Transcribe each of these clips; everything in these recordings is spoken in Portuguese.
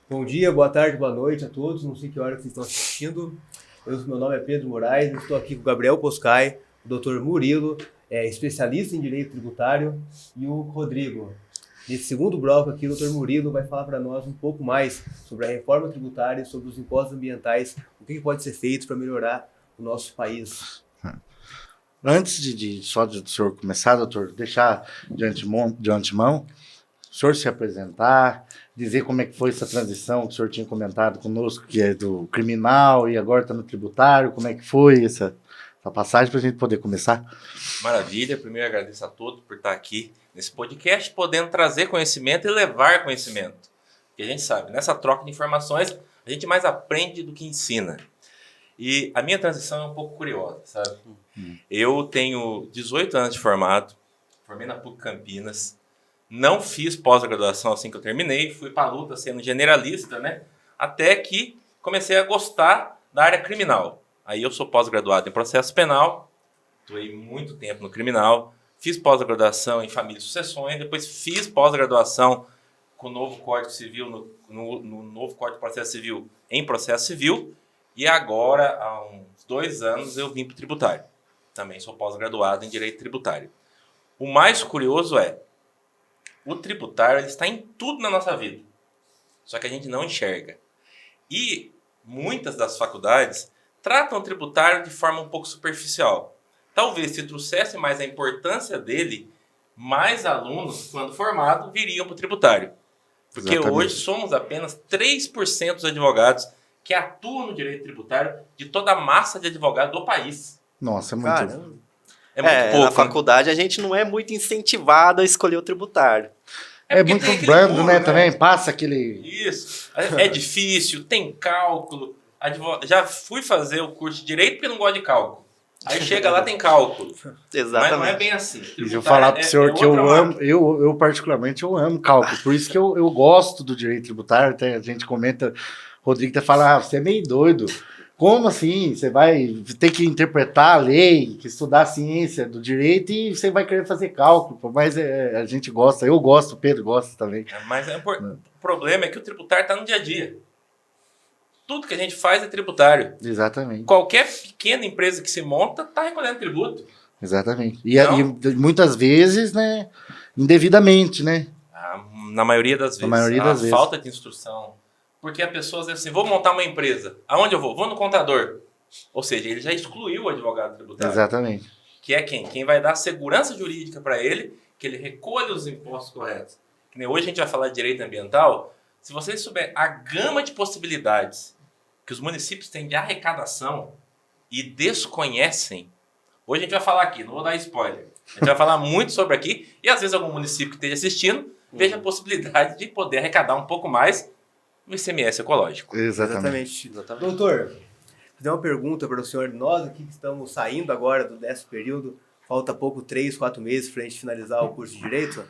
Bom dia, boa tarde, boa noite a todos. Não sei que hora que vocês estão assistindo. Meu nome é Pedro Moraes, estou aqui com o Gabriel Poscai, o Dr. Murilo, especialista em direito tributário, e o Rodrigo. Nesse segundo bloco aqui, o Dr. Murilo vai falar para nós um pouco mais sobre a reforma tributária, sobre os impostos ambientais, o que pode ser feito para melhorar o nosso país. Antes só do senhor começar, doutor, deixar de antemão, o senhor se apresentar, dizer como é que foi essa transição que o senhor tinha comentado conosco, que é do criminal e agora está no tributário, como é que foi essa passagem para a gente poder começar? Maravilha, primeiro agradeço a todos por estar aqui nesse podcast, podendo trazer conhecimento e levar conhecimento. Porque a gente sabe, nessa troca de informações, a gente mais aprende do que ensina. E a minha transição é um pouco curiosa, sabe? Eu tenho 18 anos de formado, formei na PUC Campinas, não fiz pós-graduação assim que eu terminei, fui para a luta sendo generalista, né? Até que comecei a gostar da área criminal. Aí eu sou pós-graduado em processo penal, atuei muito tempo no criminal, fiz pós-graduação em família e sucessões, depois fiz pós-graduação com o novo Código Civil, no novo Código de Processo Civil em processo civil, e agora, há uns 2 anos, eu vim para o tributário. Também sou pós-graduado em direito tributário. O mais curioso é, o tributário ele está em tudo na nossa vida, só que a gente não enxerga. E muitas das faculdades tratam o tributário de forma um pouco superficial. Talvez se trouxesse mais a importância dele, mais alunos, quando formados, viriam para o tributário. Porque Exatamente. Hoje somos apenas 3% dos advogados que atuam no direito tributário de toda a massa de advogados do país. Nossa, é muito... Caramba. É muito pouco. Na faculdade a gente não é muito incentivado a escolher o tributário. É porque muito tem aquele brando, muro, né? Também passa aquele... Isso. É difícil, tem cálculo. Já fui fazer o curso de Direito porque não gosto de cálculo. Aí chega lá, tem cálculo. Exatamente. Mas não é bem assim. Deixa eu falar para o senhor que eu amo, eu particularmente, eu amo cálculo. Por isso que eu gosto do direito tributário. Até a gente comenta, Rodrigo até fala, você é meio doido. Como assim? Você vai ter que interpretar a lei, que estudar a ciência do direito e você vai querer fazer cálculo. Mas a gente gosta, eu gosto, o Pedro gosta também. Mas o problema é que o tributário está no dia a dia. Tudo que a gente faz é tributário. Exatamente. Qualquer pequena empresa que se monta está recolhendo tributo. Exatamente. E muitas vezes, né, indevidamente, né? Na maioria das vezes. Na maioria das vezes. Falta de instrução. Porque a pessoa diz assim, vou montar uma empresa. Aonde eu vou? Vou no contador. Ou seja, ele já excluiu o advogado tributário. Exatamente. Que é quem? Quem vai dar segurança jurídica para ele, que ele recolha os impostos corretos. Que nem hoje a gente vai falar de direito ambiental. Se vocês souberem a gama de possibilidades que os municípios têm de arrecadação e desconhecem, hoje a gente vai falar aqui, não vou dar spoiler. A gente vai falar muito sobre aqui e às vezes algum município que esteja assistindo veja a possibilidade de poder arrecadar um pouco mais no ICMS ecológico. Exatamente. Doutor, vou fazer uma pergunta para o senhor. Nós aqui que estamos saindo agora do 10º período, falta pouco, 3, 4 meses para a gente finalizar o curso de Direito.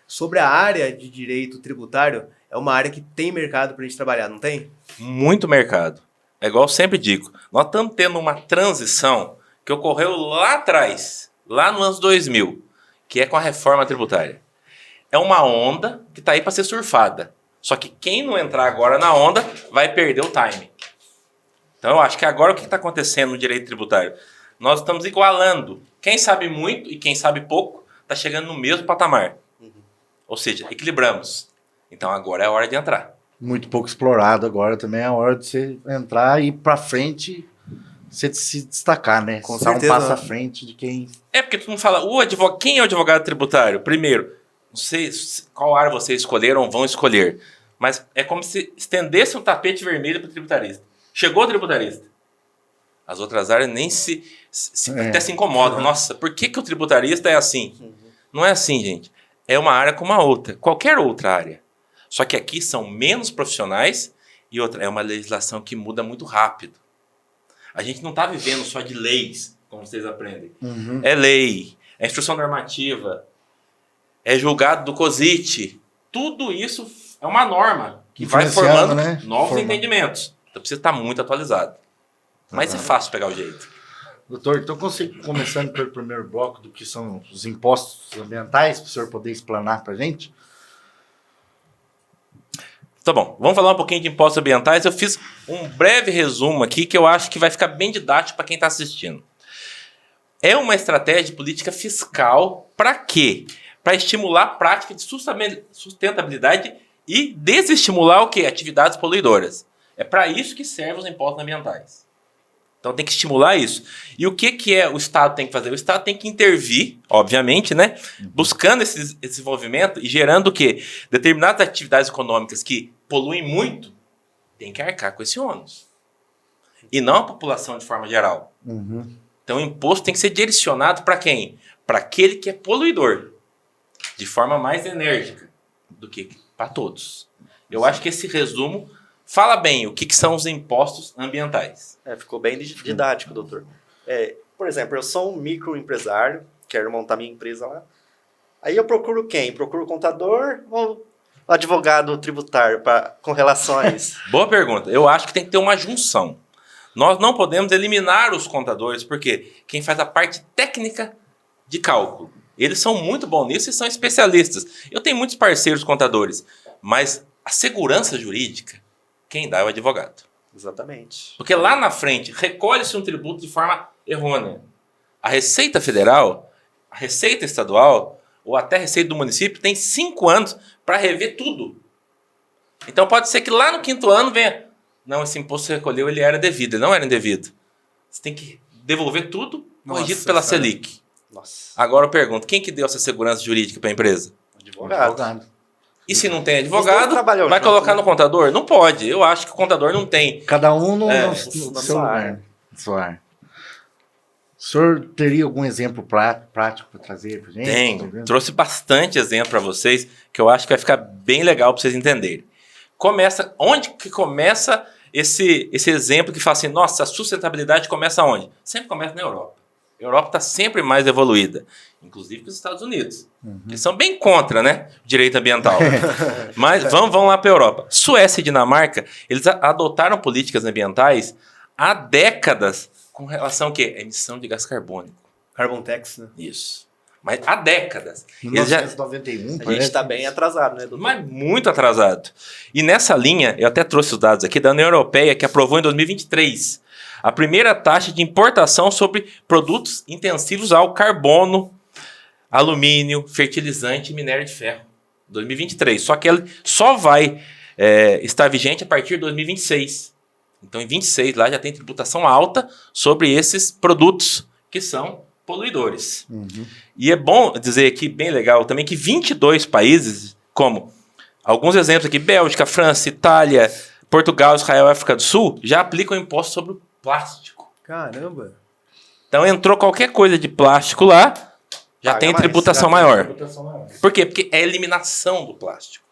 Sobre a área de Direito Tributário, é uma área que tem mercado para a gente trabalhar, não tem? Muito mercado. É igual eu sempre digo, nós estamos tendo uma transição que ocorreu lá atrás, lá nos anos 2000, que é com a reforma tributária. É uma onda que está aí para ser surfada. Só que quem não entrar agora na onda vai perder o time. Então eu acho que agora o que está acontecendo no direito tributário? Nós estamos igualando. Quem sabe muito e quem sabe pouco está chegando no mesmo patamar. Ou seja, equilibramos. Então agora é a hora de entrar. Muito pouco explorado agora também é a hora de você entrar e ir para frente, você se destacar, né? Com Dar certeza. um passo à frente de quem... É porque tu não fala, quem é o advogado tributário? Primeiro, não sei qual área vocês escolheram ou vão escolher, mas é como se estendesse um tapete vermelho para o tributarista. Chegou o tributarista. As outras áreas nem até se incomodam. Nossa, por que o tributarista é assim? Não é assim, gente. É uma área como a outra, qualquer outra área. Só que aqui são menos profissionais e outra, é uma legislação que muda muito rápido. A gente não está vivendo só de leis, como vocês aprendem. É lei, é instrução normativa, é julgado do COSIT. Tudo isso é uma norma que vai formando, né, novos entendimentos. Então precisa estar muito atualizado. Mas é fácil pegar o jeito. Doutor, então começando pelo primeiro bloco do que são os impostos ambientais, para o senhor poder explanar para a gente? Tá bom, vamos falar um pouquinho de impostos ambientais. Eu fiz um breve resumo aqui que eu acho que vai ficar bem didático para quem está assistindo. É uma estratégia de política fiscal para quê? Para estimular a prática de sustentabilidade e desestimular o quê? Atividades poluidoras. É para isso que servem os impostos ambientais. Então tem que estimular isso. E o que o Estado tem que fazer? O Estado tem que intervir, obviamente, né? Buscando esse desenvolvimento e gerando o quê? Determinadas atividades econômicas que poluem muito, tem que arcar com esse ônus. E não a população de forma geral. Uhum. Então o imposto tem que ser direcionado para quem? Para aquele que é poluidor. De forma mais enérgica do que para todos. Eu acho que esse resumo fala bem o que são os impostos ambientais. Ficou bem didático, doutor. Por exemplo, eu sou um microempresário, quero montar minha empresa lá. Aí eu procuro quem? Procuro o contador ou o advogado tributário com relação a isso? Boa pergunta. Eu acho que tem que ter uma junção. Nós não podemos eliminar os contadores, porque quem faz a parte técnica de cálculo, eles são muito bons nisso e são especialistas. Eu tenho muitos parceiros contadores, mas a segurança jurídica, quem dá é o advogado. Exatamente. Porque lá na frente, recolhe-se um tributo de forma errônea. A Receita Federal, a Receita Estadual, ou até a Receita do município, tem 5 anos para rever tudo. Então pode ser que lá no 5º ano venha, não, esse imposto que você recolheu, ele era devido, ele não era indevido. Você tem que devolver tudo corrigido pela Selic. Nossa. Agora eu pergunto, quem que deu essa segurança jurídica para a empresa? Advogado. E se não tem advogado, vai junto, colocar né? no contador? Não pode. Eu acho que o contador não tem. Cada um no na seu sua lugar. Sua área. O senhor teria algum exemplo prático para trazer para gente? Tenho. Trouxe bastante exemplo para vocês, que eu acho que vai ficar bem legal para vocês entenderem. Onde que começa esse exemplo que fala assim, nossa, a sustentabilidade começa onde? Sempre começa na Europa. A Europa está sempre mais evoluída, inclusive que os Estados Unidos. Eles são bem contra, né, o direito ambiental. Mas vamos lá para a Europa. Suécia e Dinamarca, eles adotaram políticas ambientais há décadas com relação ao quê? A emissão de gás carbônico. Carbon tax, né? Isso. Mas há décadas. Em Eles já... 1991, A gente está bem atrasado, né, doutor? Mas muito atrasado. E nessa linha, eu até trouxe os dados aqui da União Europeia, que aprovou em 2023 a primeira taxa de importação sobre produtos intensivos ao carbono, alumínio, fertilizante e minério de ferro. 2023. Só que ela só vai estar vigente a partir de 2026. Então, em 26 lá já tem tributação alta sobre esses produtos que são poluidores. E é bom dizer aqui, bem legal também, que 22 países, como alguns exemplos aqui, Bélgica, França, Itália, Portugal, Israel e África do Sul, já aplicam imposto sobre o plástico. Caramba! Então entrou qualquer coisa de plástico lá, já tem tributação maior. Por quê? Porque é a eliminação do plástico.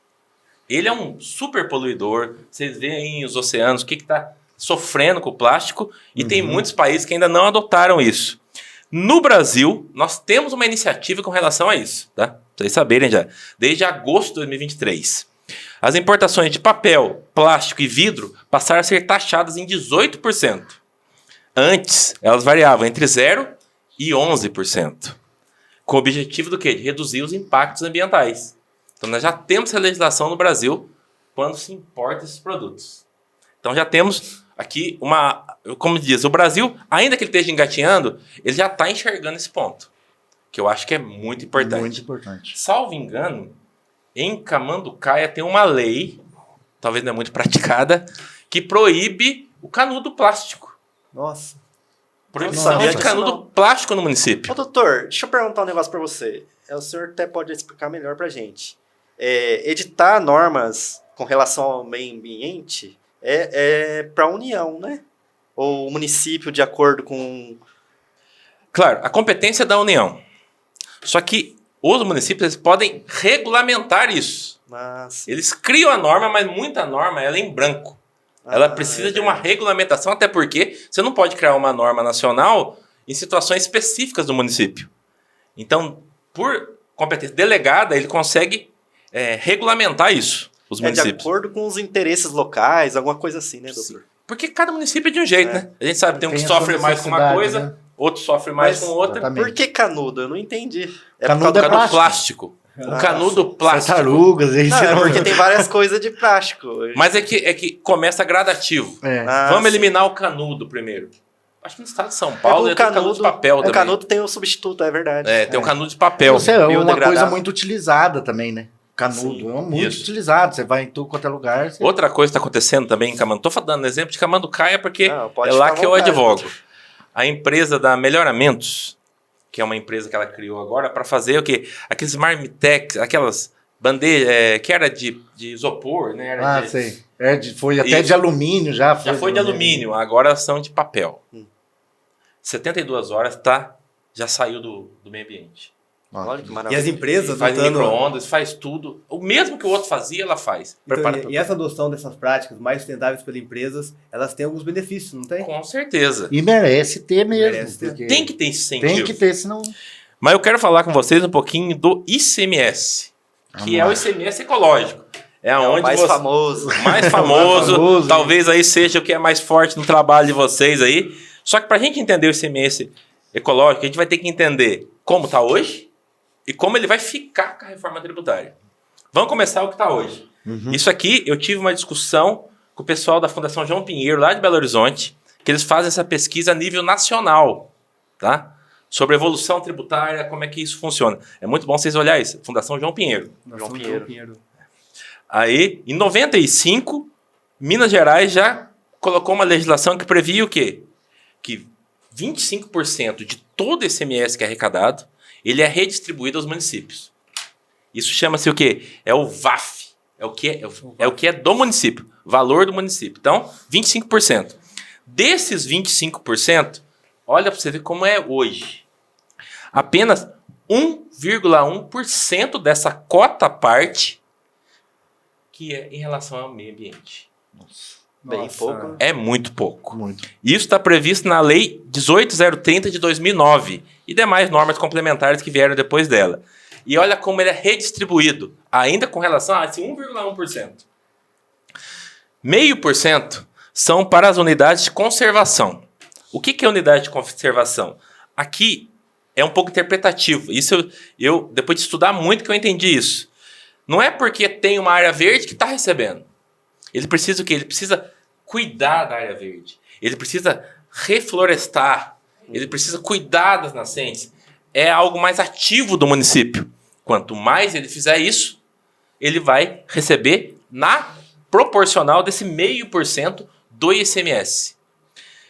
Ele é um super poluidor. Vocês veem os oceanos, o que está sofrendo com o plástico, e tem muitos países que ainda não adotaram isso. No Brasil, nós temos uma iniciativa com relação a isso, tá? Pra vocês saberem já. Desde agosto de 2023. As importações de papel, plástico e vidro passaram a ser taxadas em 18%. Antes, elas variavam entre 0% e 11%. Com o objetivo do quê? De reduzir os impactos ambientais. Então, nós já temos essa legislação no Brasil quando se importa esses produtos. Então, já temos aqui como diz, o Brasil, ainda que ele esteja engatinhando, ele já está enxergando esse ponto, que eu acho que é muito importante. Muito importante. Salvo engano, em Camanducaia tem uma lei, talvez não é muito praticada, que proíbe o canudo plástico. Nossa. Proibição de canudo plástico no município. Ô, doutor, deixa eu perguntar um negócio para você. O senhor até pode explicar melhor para a gente. Editar normas com relação ao meio ambiente é para a União, né? Ou o município, de acordo com... Claro, a competência é da União. Só que os municípios eles podem regulamentar isso. Eles criam a norma, mas muita norma ela é em branco. Ela precisa de uma regulamentação, até porque você não pode criar uma norma nacional em situações específicas do município. Então, por competência delegada, ele consegue regulamentar isso, os municípios. De acordo com os interesses locais, alguma coisa assim, né, doutor? Sim. Porque cada município é de um jeito, né? A gente sabe, tem um que sofre mais com uma coisa, né? Outro sofre mais com outra. Exatamente. Por que canudo? Eu não entendi. Canudo é plástico. O canudo plástico. Tartarugas, aí Não, você é não- porque tem várias coisas de plástico. Mas é que começa gradativo. É. Ah, Vamos sim. eliminar o canudo primeiro. Acho que no estado de São Paulo o tem canudo de papel também. O canudo tem o substituto, é verdade. Tem um canudo de papel. Você é uma biodegradável. coisa muito utilizada também, né? Canudo Sim, é muito isso. utilizado. Você vai em tudo quanto é lugar. Você... Outra coisa que está acontecendo também em Camanducaia, estou dando exemplo de Camanducaia porque Não, pode é lá ficar à que eu vontade. advogo. A empresa da Melhoramentos, que é uma empresa que ela criou agora para fazer o quê? Aqueles marmitex, aquelas bandejas, que era de isopor, né? Era sei. Foi até Isso. de alumínio já. Já foi de alumínio, agora são de papel. 72 horas já saiu do meio ambiente. Olha que E maravilha. as empresas Faz adotando... micro-ondas, faz tudo. O mesmo que o outro fazia, ela faz. Prepara Então, tudo. e essa adoção dessas práticas mais sustentáveis pelas empresas, elas têm alguns benefícios, não tem? Com certeza. E merece ter mesmo. Merece ter. porque Tem que ter esse incentivo. Tem que ter, senão... Mas eu quero falar com vocês um pouquinho do ICMS, que Vamos é lá. o ICMS ecológico. É É o onde mais você... famoso. mais famoso, famoso. talvez aí seja o que é mais forte no trabalho de vocês aí. Só que para a gente entender o ICMS ecológico, a gente vai ter que entender como está hoje e como ele vai ficar com a reforma tributária. Vamos começar o que está hoje. Isso aqui, eu tive uma discussão com o pessoal da Fundação João Pinheiro, lá de Belo Horizonte, que eles fazem essa pesquisa a nível nacional, tá? Sobre evolução tributária, como é que isso funciona. É muito bom vocês olharem isso. Fundação João Pinheiro. João Pinheiro. Aí, em 95, Minas Gerais já colocou uma legislação que previa o quê? Que 25% de todo esse ICMS que é arrecadado, ele é redistribuído aos municípios. Isso chama-se o quê? É o VAF. É o que é do município. Valor do município. Então, 25%. Desses 25%, olha para você ver como é hoje. Apenas 1,1% dessa cota parte que é em relação ao meio ambiente. Bem Nossa. pouco. É muito pouco. Muito. Isso está previsto na Lei 18.030 de 2009 e demais normas complementares que vieram depois dela. E olha como ele é redistribuído, ainda com relação a esse 1,1%. 0,5% são para as unidades de conservação. O que é unidade de conservação? Aqui é um pouco interpretativo. Isso eu depois de estudar muito, que eu entendi isso. Não é porque tem uma área verde que está recebendo. Ele precisa o quê? Ele precisa cuidar da área verde. Ele precisa reflorestar. Ele precisa cuidar das nascentes. É algo mais ativo do município. Quanto mais ele fizer isso, ele vai receber na proporcional desse 0,5% do ICMS.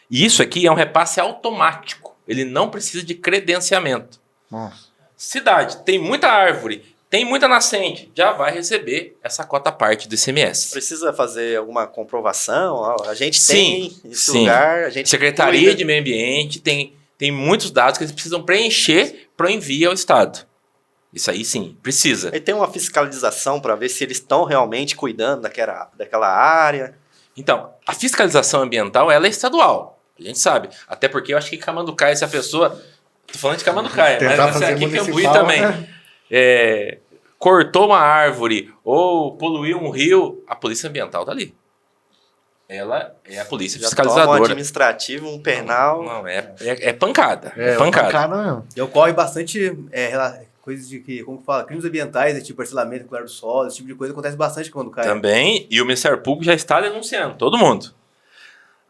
E isso aqui é um repasse automático. Ele não precisa de credenciamento. Nossa. Cidade, tem muita árvore, tem muita nascente, já vai receber essa cota parte do ICMS. Precisa fazer alguma comprovação? Ó, a gente Sim, tem esse sim. lugar, a gente Secretaria cuida. de Meio Ambiente tem muitos dados que eles precisam preencher para o envio ao Estado. Isso aí sim, precisa. E tem uma fiscalização para ver se eles estão realmente cuidando daquela área. Então, a fiscalização ambiental ela é estadual. A gente sabe. Até porque eu acho que Camanducaia, se a pessoa... Tô falando de Camanducaia, Tentar mas essa fazer aqui em Cambuí municipal, também. né? Cortou uma árvore ou poluiu um rio, a polícia ambiental tá ali. Ela é a polícia Já toma um fiscalizadora. administrativo, um penal. Não, é pancada. É, pancada. pancada mesmo. E ocorre bastante coisas de que, como que fala, crimes ambientais, tipo parcelamento irregular do solo, esse tipo de coisa acontece bastante quando cai. Também, e o Ministério Público já está denunciando, todo mundo.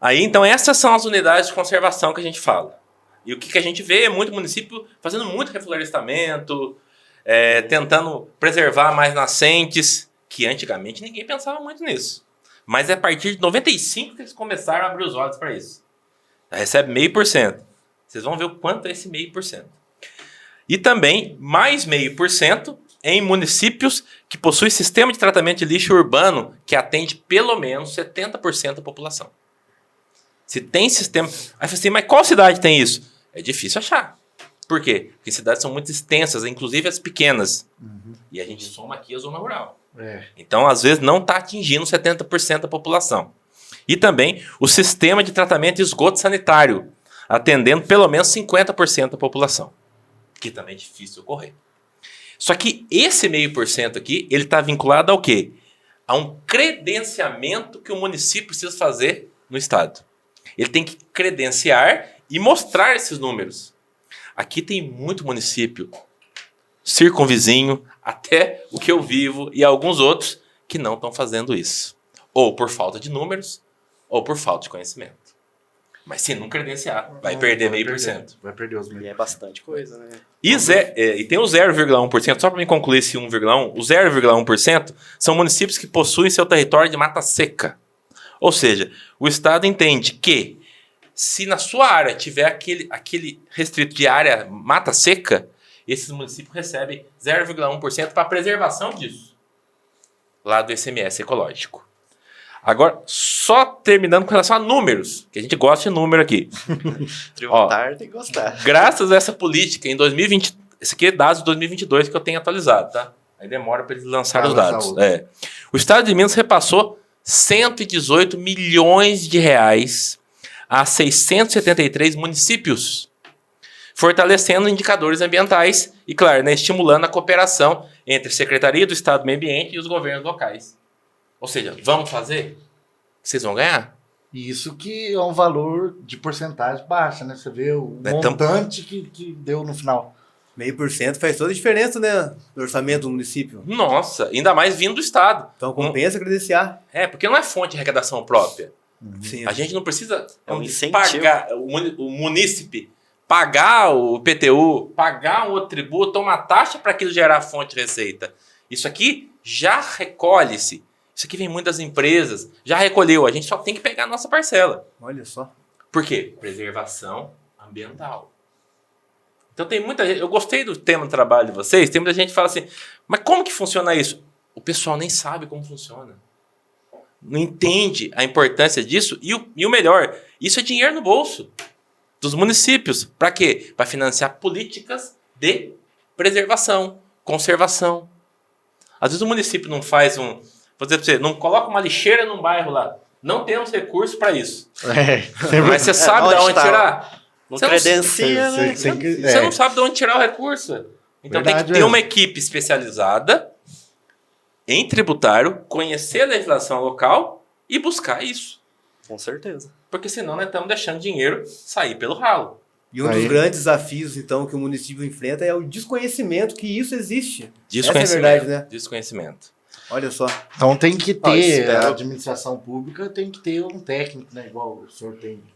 Aí, então, essas são as unidades de conservação que a gente fala. E o que a gente vê é muito município fazendo muito reflorestamento, tentando preservar mais nascentes, que antigamente ninguém pensava muito nisso. Mas é a partir de 95 que eles começaram a abrir os olhos para isso. Já recebe 0,5%. Vocês vão ver o quanto é esse 0,5%. E também mais 0,5% em municípios que possuem sistema de tratamento de lixo urbano que atende pelo menos 70% da população. Se tem sistema... Aí você assim, mas qual cidade tem isso? É difícil achar. Por quê? Porque cidades são muito extensas, inclusive as pequenas. E a gente soma aqui a zona rural. Então, às vezes, não está atingindo 70% da população. E também o sistema de tratamento de esgoto sanitário, atendendo pelo menos 50% da população. Que também é difícil ocorrer. Só que esse 0,5% aqui, ele está vinculado ao quê? A um credenciamento que o município precisa fazer no Estado. Ele tem que credenciar e mostrar esses números. Aqui tem muito município circunvizinho, até o que eu vivo e alguns outros que não estão fazendo isso. Ou por falta de números, ou por falta de conhecimento. Mas se não credenciar, vai perder meio por cento. Vai perder os E meio. é bastante coisa, né? E tem o 0,1%, só para me concluir esse 1,1%, o 0,1% são municípios que possuem seu território de mata seca. Ou seja, o Estado entende que se na sua área tiver aquele restrito de área mata seca, esses municípios recebem 0,1% para a preservação disso, lá do ICMS ecológico. Agora, só terminando com relação a números, que a gente gosta de número aqui. Tributário tem que gostar. Graças a essa política, em 2020, esse aqui é dados de 2022 que eu tenho atualizado, tá? Aí demora para eles lançarem os dados. O Estado de Minas repassou 118 milhões de reais a 673 municípios, fortalecendo indicadores ambientais e, claro, né, estimulando a cooperação entre a Secretaria do Estado do Meio Ambiente e os governos locais. Ou seja, vamos fazer? Vocês vão ganhar? E isso que é um valor de porcentagem baixa, né? Você vê o montante que deu no final. 0,5% faz toda a diferença, né? No orçamento do município. Nossa, ainda mais vindo do Estado. Então compensa credenciar. Porque não é fonte de arrecadação própria. Sim. A gente não precisa É um incentivo. pagar o munícipe, pagar o IPTU, pagar um outro tributo, uma taxa para aquilo gerar fonte de receita. Isso aqui já recolhe-se. Isso aqui vem muito das empresas, já recolheu. A gente só tem que pegar a nossa parcela. Olha só. Por quê? Preservação ambiental. Então tem muita gente... Eu gostei do tema do trabalho de vocês. Tem muita gente que fala assim, mas como que funciona isso? O pessoal nem sabe como funciona. Não entende a importância disso. E o melhor, isso é dinheiro no bolso dos municípios. Para quê? Para financiar políticas de preservação, conservação. Às vezes o município não faz um... Vou dizer para você, não coloca uma lixeira num bairro lá. Não temos recursos para isso. Mas você sabe de onde tirar? Não Você credencia, né? Você não sabe de onde tirar o recurso. Então tem que ter uma equipe especializada em tributário, conhecer a legislação local e buscar isso. Com certeza. Porque senão nós estamos deixando dinheiro sair pelo ralo. E um dos grandes desafios, então, que o município enfrenta é o desconhecimento que isso existe. Essa é a verdade, né? Desconhecimento. Olha só. Então tem que ter, espero. a administração pública tem que ter um técnico, né? Igual o senhor tem que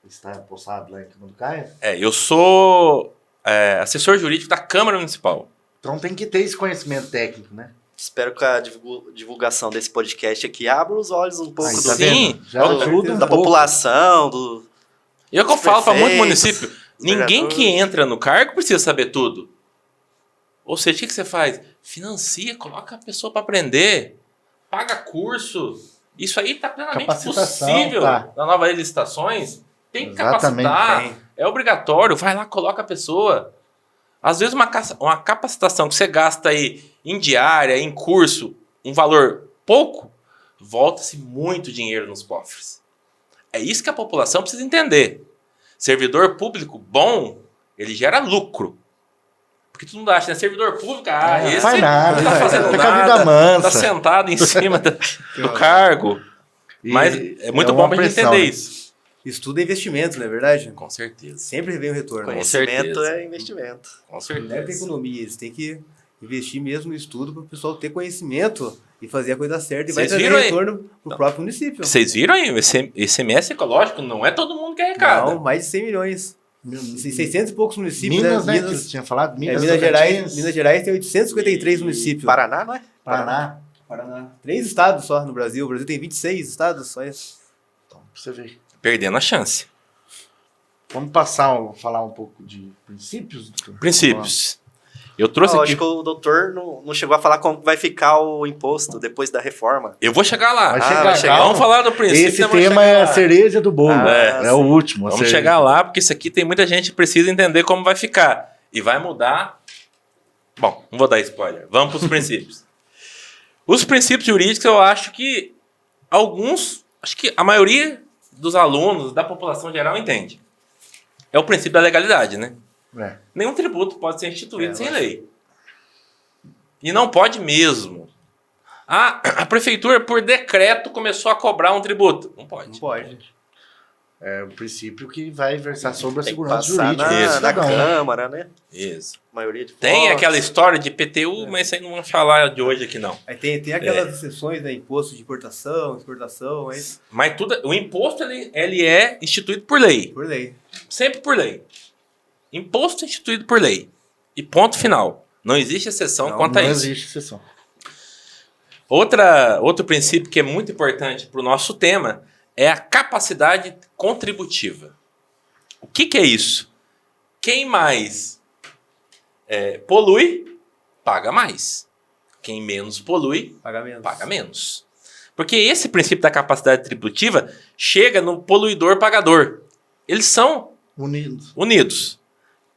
está postado lá em cima do Caio. Eu sou assessor jurídico da Câmara Municipal. Então tem que ter esse conhecimento técnico, né? Espero que a divulgação desse podcast aqui abra os olhos um pouco Aí, do, tá Sim. vendo? Já ajuda um da pouco. população, do... E é o que eu falo para muito prefeitos, município. os Ninguém vereadores. que entra no cargo precisa saber tudo. Ou seja, o que você faz? Financia, coloca a pessoa para aprender, paga curso. Isso aí está plenamente Capacitação, possível tá. na nova lei de licitações. Tem que Exatamente, capacitar. tem. É obrigatório. Vai lá, coloca a pessoa. Às vezes uma capacitação que você gasta aí em diária, em curso, um valor pouco, volta-se muito dinheiro nos cofres. É isso que a população precisa entender. Servidor público bom, ele gera lucro. Porque todo mundo acha, né? Servidor público, Não esse faz nada, não tá fazendo fica com a vida nada, mansa. tá sentado em cima do cargo. E Mas é muito bom uma pra gente pressão, entender né? isso. Estudo é investimento, não é verdade? Com certeza. Sempre vem o retorno. Conhecimento certeza. é investimento. Com Não deve ter certeza. economia, eles têm que investir mesmo no estudo para o pessoal ter conhecimento e fazer a coisa certa e vai Vocês trazer viram aí? retorno para o próprio município. Vocês viram aí? Esse ICMS ecológico não é todo mundo que arrecada. Não, mais de 100 milhões. 600 e poucos municípios, Minas, né? Que Minas, você tinha falado? Minas Tocantins, Gerais tem 853 municípios. Paraná, não é? Paraná. Paraná. 3 estados só no Brasil. O Brasil tem 26 estados só. Então, pra você ver. Perdendo a chance. Vamos falar um pouco de princípios? Princípios. Eu trouxe Eu aqui. acho que o doutor não chegou a falar como vai ficar o imposto depois da reforma. Eu vou chegar lá. Vai chegar, calma. Vamos falar do princípio. Esse vamos tema chegar é a lá. cereja do bolo. Ah, É o último. a Vamos cereja. chegar lá, porque isso aqui tem muita gente que precisa entender como vai ficar. E vai mudar. Bom, não vou dar spoiler. Vamos para os princípios. Os princípios jurídicos, eu acho que acho que a maioria dos alunos, da população geral, entende. É o princípio da legalidade, né? É. Nenhum tributo pode ser instituído sem lógico. lei. E não pode mesmo. A prefeitura, por decreto, começou a cobrar um tributo. Não pode. Não pode. É o princípio que vai versar sobre a Tem que segurança passar jurídica. Isso. na Cidadão. Câmara, né? Isso. Maioria de Tem votos. aquela história de IPTU, mas isso aí não vamos falar de hoje aqui, não. Aí tem aquelas exceções, né? Imposto de importação, exportação, mas Mas tudo, o imposto ele é instituído por lei. por lei. Sempre por lei. Imposto instituído por lei. E ponto final. Não existe exceção Não, quanto a Não isso. existe exceção. Outro princípio que é muito importante para o nosso tema é a capacidade contributiva. O que é isso? Quem mais polui, paga mais. Quem menos polui, Pagamento. paga menos. Porque esse princípio da capacidade tributiva chega no poluidor-pagador. Eles são Unidos. unidos.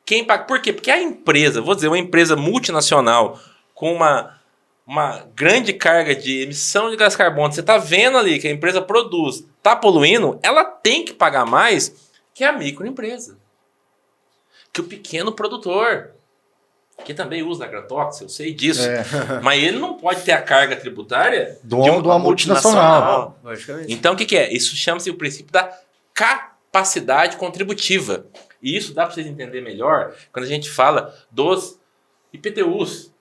Quem paga? Por quê? Porque a empresa, vou dizer, uma empresa multinacional com uma grande carga de emissão de gás carbônico, você está vendo ali que a empresa produz, está poluindo, ela tem que pagar mais que a microempresa. Que o pequeno produtor, que também usa agrotóxico, eu sei disso. Mas ele não pode ter a carga tributária De uma multinacional. Logicamente. Então, o que é? Isso chama-se o princípio da capacidade contributiva. E isso dá para vocês entenderem melhor quando a gente fala dos IPTUs.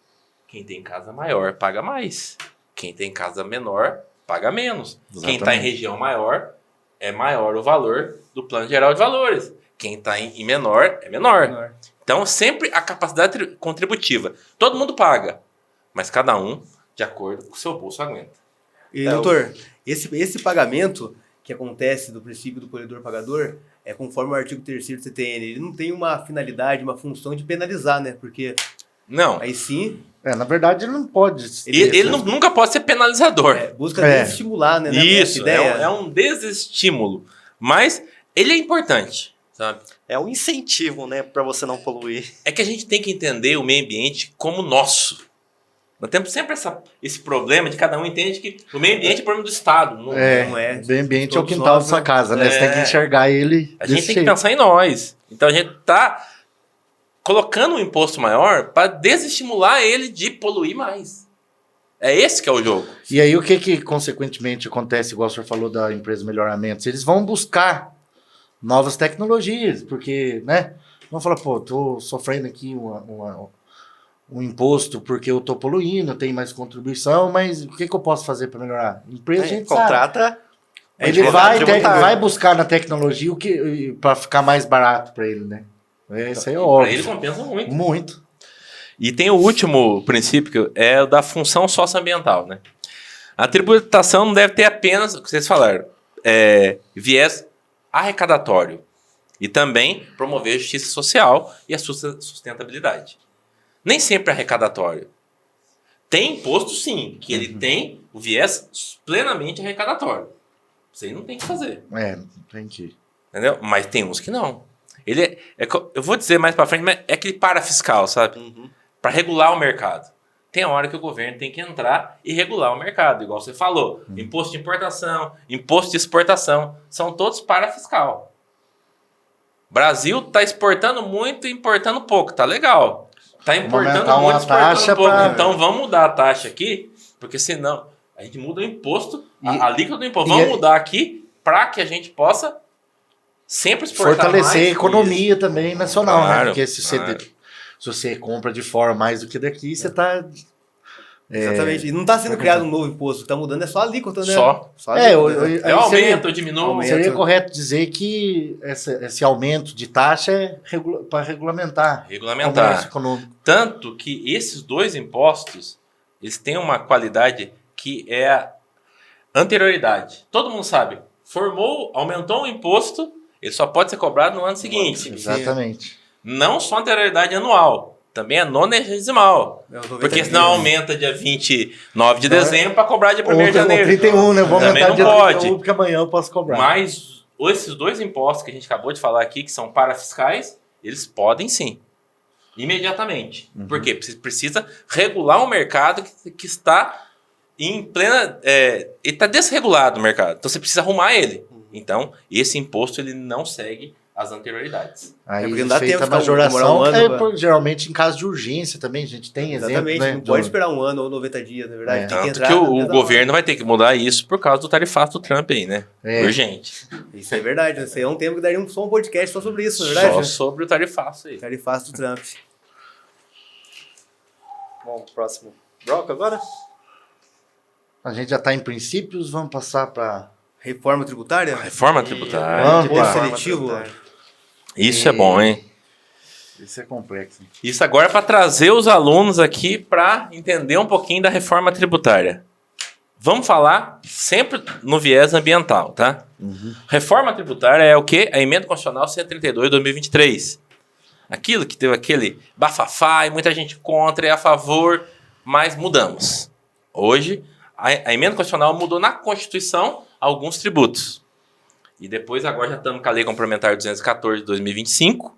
Quem tem casa maior paga mais. Quem tem casa menor paga menos. Quem está em região maior, é maior o valor do Plano Geral de Valores. Quem está em menor, é menor. Então, sempre a capacidade contributiva. Todo mundo paga, mas cada um de acordo com o seu bolso aguenta. E, doutor, esse pagamento que acontece do princípio do poluidor-pagador é conforme o artigo 3º do CTN. Ele não tem uma finalidade, uma função de penalizar, né? Porque Não. aí sim Na verdade, ele não pode. Ele nunca pode ser penalizador. busca desestimular, né? Isso, Essa ideia. é um desestímulo. Mas ele é importante, sabe? É um incentivo, né, para você não poluir. É que a gente tem que entender o meio ambiente como nosso. Nós temos sempre esse problema de cada um entende que o meio ambiente é problema do Estado. Não não é. O meio ambiente é o Todos quintal nós, da sua né? casa, né? Você tem que enxergar ele. A gente desse tem que jeito. pensar em nós. Então a gente está colocando um imposto maior para desestimular ele de poluir mais. É esse que é o jogo. E aí, o que consequentemente acontece, igual o senhor falou da empresa Melhoramentos? Eles vão buscar novas tecnologias, porque, né? Vão falar, pô, tô sofrendo aqui um imposto porque eu tô poluindo, tem mais contribuição, mas o que eu posso fazer para melhorar? A empresa, a gente sabe. Contrata. Ele advogado tributário. vai buscar na tecnologia para ficar mais barato para ele, né? Isso aí é óbvio. Para ele compensa muito. Muito. E tem o último princípio, que é o da função socioambiental, né? A tributação não deve ter apenas, o que vocês falaram, viés arrecadatório. E também promover a justiça social e a sustentabilidade. Nem sempre arrecadatório. Tem imposto, sim, que ele tem o viés plenamente arrecadatório. Isso aí não tem que fazer. Tem que. Entendeu? Mas tem uns que não. Ele eu vou dizer mais pra frente, mas é aquele parafiscal, sabe? Para regular o mercado. Tem a hora que o governo tem que entrar e regular o mercado, igual você falou. Imposto de importação, imposto de exportação, são todos parafiscal. Brasil tá exportando muito e importando pouco, tá legal. Tá importando muito e exportando pouco. Então vamos mudar a taxa aqui, porque senão a gente muda o imposto, a alíquota do imposto. Vamos mudar aqui para que a gente possa sempre exportar fortalecer mais a economia também nacional, Claro, né? Porque se você compra de fora mais do que daqui, você está... Exatamente. E não está sendo criado um novo imposto. Está mudando, é só a alíquota, né? Só. a alíquota, né? Eu aumento, eu diminuo. Seria correto dizer que esse aumento de taxa é para regulamentar. o comércio econômico. Tanto que esses dois impostos, eles têm uma qualidade que é a anterioridade. Todo mundo sabe. Aumentou o imposto, ele só pode ser cobrado no ano seguinte. Exatamente. Não só anterioridade anual, também é nonagesimal. Porque senão aumenta dia 29 de dezembro para cobrar dia 1º de janeiro. 31, né? Vou Também aumentar não dia pode. 31, porque amanhã eu posso cobrar. Mas esses dois impostos que a gente acabou de falar aqui, que são parafiscais, eles podem sim. Imediatamente. Por quê? Porque precisa regular um mercado que está em plena... ele está desregulado o mercado. Então você precisa arrumar ele. Então, esse imposto ele não segue as anterioridades. Aí porque não dá feita tempo a de demorar majoração, um ano, geralmente em caso de urgência também, a gente tem exemplo, Exatamente, né? não pode esperar um ano ou 90 dias, na verdade. É. Tem que Tanto entrar que na o mesma governo vai ter que mudar isso por causa do tarifaço do Trump aí, né? É. Urgente. hora. Isso é verdade, isso aí é um tema que daria só um podcast só sobre isso, na verdade. Só né? sobre o tarifaço aí. Tarifaço do Trump. Bom, próximo bloco agora? A gente já está em princípios, vamos passar para... Reforma tributária? Reforma tributária. Vamos, Imposto pá. seletivo? Isso é bom, hein? Isso é complexo. Isso agora é para trazer os alunos aqui para entender um pouquinho da reforma tributária. Vamos falar sempre no viés ambiental, tá? Reforma tributária é o quê? A Emenda Constitucional 132 de 2023. Aquilo que teve aquele bafafá e muita gente contra e a favor, mas mudamos. Hoje, a Emenda Constitucional mudou na Constituição alguns tributos. E depois, agora já estamos com a Lei Complementar 214 de 2025,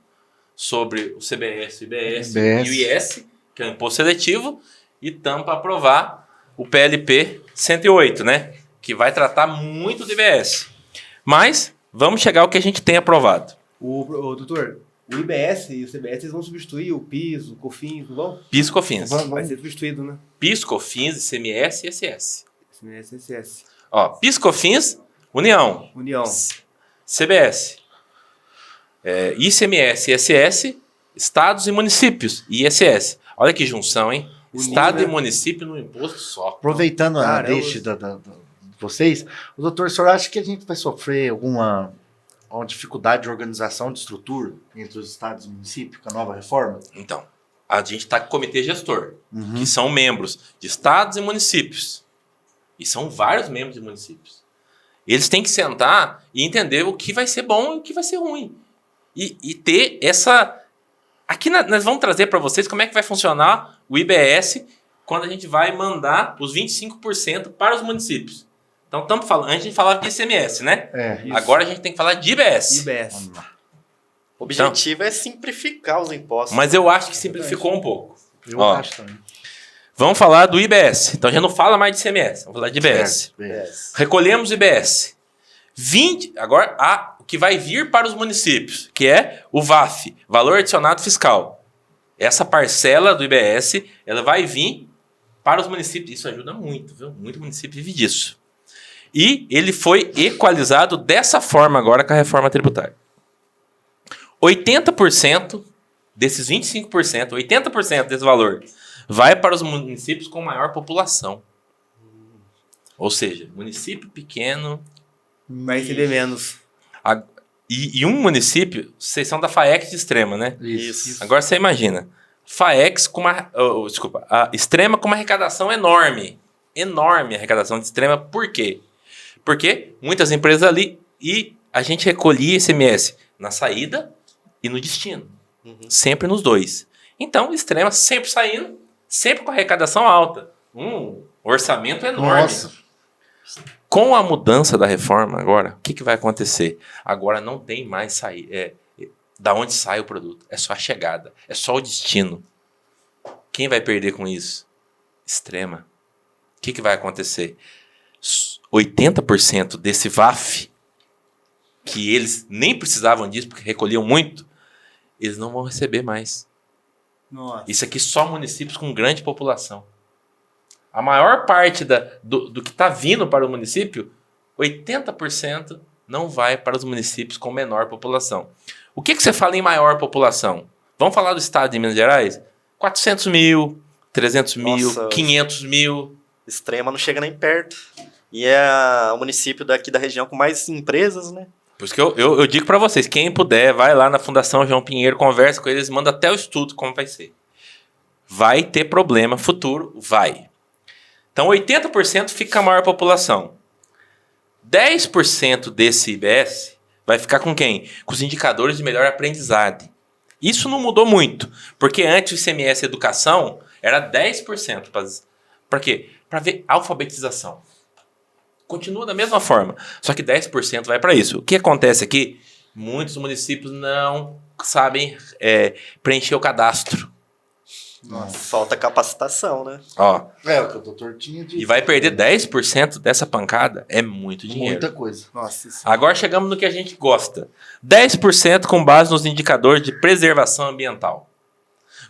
sobre o CBS, o IBS e o IS, que é o Imposto Seletivo, e estamos para aprovar o PLP 108, né? Que vai tratar muito do IBS. Mas, vamos chegar ao que a gente tem aprovado. Doutor, o IBS e o CBS eles vão substituir o PIS, o COFINS, não vão? PIS, COFINS. Vai ser substituído, né? PIS, COFINS, ICMS e ISS. ISS. Ó, PIS, COFINS, União. União. CBS. ICMS e ISS, estados e municípios. ISS. Olha que junção, hein? Unido, Estado né? e município no imposto só. Aproveitando a Caramba. deixa de vocês, o doutor, o senhor acha que a gente vai sofrer alguma dificuldade de organização de estrutura entre os estados e municípios com a nova reforma? Então, a gente está com o comitê gestor, que são membros de estados e municípios. E são vários membros de municípios. Eles têm que sentar e entender o que vai ser bom e o que vai ser ruim. E ter essa... Aqui nós vamos trazer para vocês como é que vai funcionar o IBS quando a gente vai mandar os 25% para os municípios. Então, estamos falando... Antes a gente falava de ICMS, né? Isso. Agora a gente tem que falar de IBS. IBS. O objetivo é simplificar os impostos. Mas eu acho que simplificou um pouco. Eu Ó. acho também. Vamos falar do IBS. Então, já não fala mais de ICMS. Vamos falar de IBS. Certo. Recolhemos o IBS. Agora, o que vai vir para os municípios, que é o VAF, Valor Adicionado Fiscal. Essa parcela do IBS, ela vai vir para os municípios. Isso ajuda muito, viu? Muito município vive disso. E ele foi equalizado dessa forma agora com a reforma tributária. 80% desses 25%, 80% desse valor vai para os municípios com maior população. Ou seja, município pequeno... Vai receber menos. E um município, vocês são da FAEX de Extrema, né? Isso. Agora você imagina, FAEX com a Extrema com uma arrecadação enorme. Enorme a arrecadação de Extrema. Por quê? Porque muitas empresas ali e a gente recolhia ICMS na saída e no destino. Sempre nos dois. Então, Extrema sempre saindo, sempre com arrecadação alta. Um orçamento enorme. Nossa. Com a mudança da reforma agora, o que vai acontecer? Agora não tem mais sair, da onde sai o produto. É só a chegada. É só o destino. Quem vai perder com isso? Extrema. O que vai acontecer? 80% desse VAF, que eles nem precisavam disso, porque recolhiam muito, eles não vão receber mais. Nossa. Isso aqui só municípios com grande população. A maior parte do que está vindo para o município, 80% não vai para os municípios com menor população. O que você fala em maior população? Vamos falar do estado de Minas Gerais? 400 mil, 300 mil, Nossa. 500 mil. Extrema não chega nem perto. E é o município daqui da região com mais empresas, né? Por isso que eu digo para vocês, quem puder, vai lá na Fundação João Pinheiro, conversa com eles, manda até o estudo como vai ser. Vai ter problema futuro? Vai. Então, 80% fica a maior população. 10% desse IBS vai ficar com quem? Com os indicadores de melhor aprendizagem. Isso não mudou muito, porque antes o ICMS Educação era 10%. Para quê? Para ver alfabetização. Continua da mesma forma, só que 10% vai para isso. O que acontece aqui? Muitos municípios não sabem preencher o cadastro. Nossa. Falta capacitação, né? Ó, É, o que o doutor tinha dito. e vai perder 10% dessa pancada, é muito dinheiro. Muita coisa. Nossa, isso. Agora chegamos no que a gente gosta. 10% com base nos indicadores de preservação ambiental.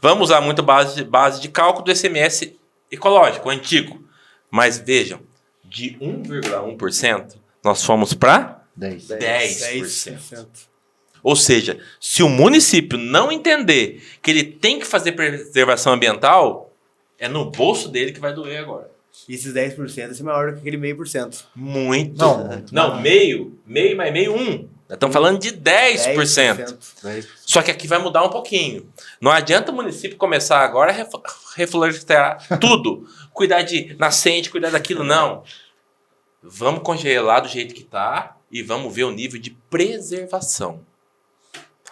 Vamos usar muito base de cálculo do ICMS ecológico, antigo. Mas vejam, de 1,1% nós fomos para 10. 10%. Ou seja, se o município não entender que ele tem que fazer preservação ambiental, é no bolso dele que vai doer agora. E esses 10% é maior do que aquele 0,5%. Muito. Não, Não, meio mais meio, 1. Nós estamos falando de 10%. 10. Só que aqui vai mudar um pouquinho. Não adianta o município começar agora a reflorestar tudo. Cuidar de nascente, cuidar daquilo, não. Vamos congelar do jeito que está e vamos ver o nível de preservação.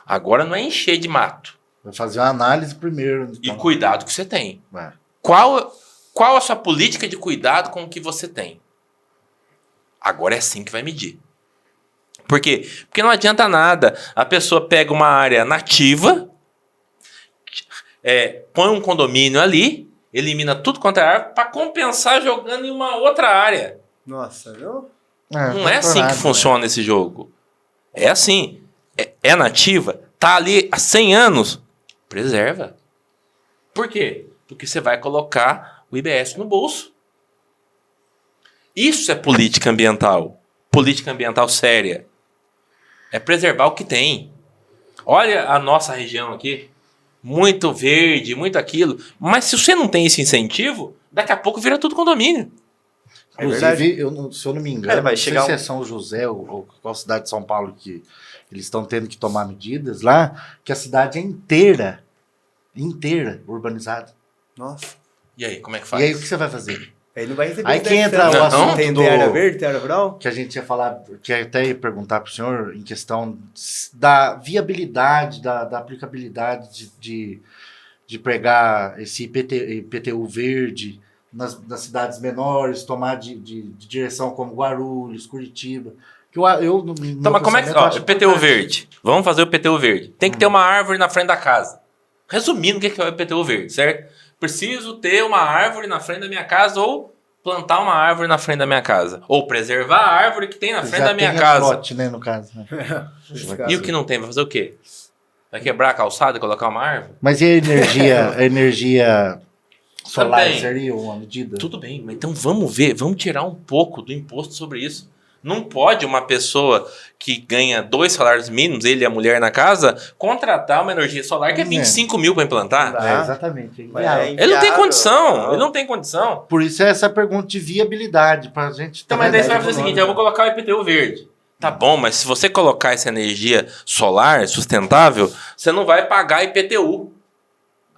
Agora não é encher de mato. Vai fazer uma análise primeiro. E cuidado que você tem. Vai. Qual a sua política de cuidado com o que você tem? Agora é assim que vai medir. Por quê? Porque não adianta nada. A pessoa pega uma área nativa, põe um condomínio ali, elimina tudo quanto é árvore, para compensar jogando em uma outra área. Nossa, viu? Não é assim que funciona esse jogo. É assim. É nativa, tá ali há 100 anos, preserva. Por quê? Porque você vai colocar o IBS no bolso. Isso é política ambiental. Política ambiental séria. É preservar o que tem. Olha a nossa região aqui. Muito verde, muito aquilo. Mas se você não tem esse incentivo, daqui a pouco vira tudo condomínio. É verdade. Inclusive, se eu não me engano, Vai não chegar sei se é São José ou qual cidade de São Paulo que eles estão tendo que tomar medidas lá, que a cidade é inteira urbanizada. Nossa. E aí, como é que E faz? aí, o que você vai fazer? Aí não vai receber Aí os que entra 10%. o assunto Tem área verde, tem área rural? que a gente ia falar, que eu até ia perguntar para o senhor em questão da viabilidade, da aplicabilidade de pregar esse IPTU verde nas cidades menores, tomar de direção como Guarulhos, Curitiba. Que eu, no Então, mas meu como é que... pensamento, Ó, acho IPTU importante. verde. Vamos fazer o IPTU verde. Tem que ter uma árvore na frente da casa. Resumindo, o que é o IPTU verde, certo? Preciso ter uma árvore na frente da minha casa ou plantar uma árvore na frente da minha casa. Ou preservar a árvore que tem na frente Já da minha tem casa. lote, né, no caso. Né? E o que não tem, vai fazer o quê? Vai quebrar a calçada e colocar uma árvore? Mas e a energia solar Também. seria uma medida? Tudo bem, mas então vamos ver, vamos tirar um pouco do imposto sobre isso. Não pode uma pessoa que ganha 2 salários mínimos, ele e a mulher na casa, contratar uma energia solar que é 25 mil para implantar. Não dá. É, exatamente. Mas é Ele não tem inviável. condição, Não. ele não tem condição. Por isso é essa pergunta de viabilidade, pra gente... Então, mas daí você vai fazer o seguinte, eu vou colocar o IPTU verde. Tá bom, mas se você colocar essa energia solar sustentável, você não vai pagar IPTU.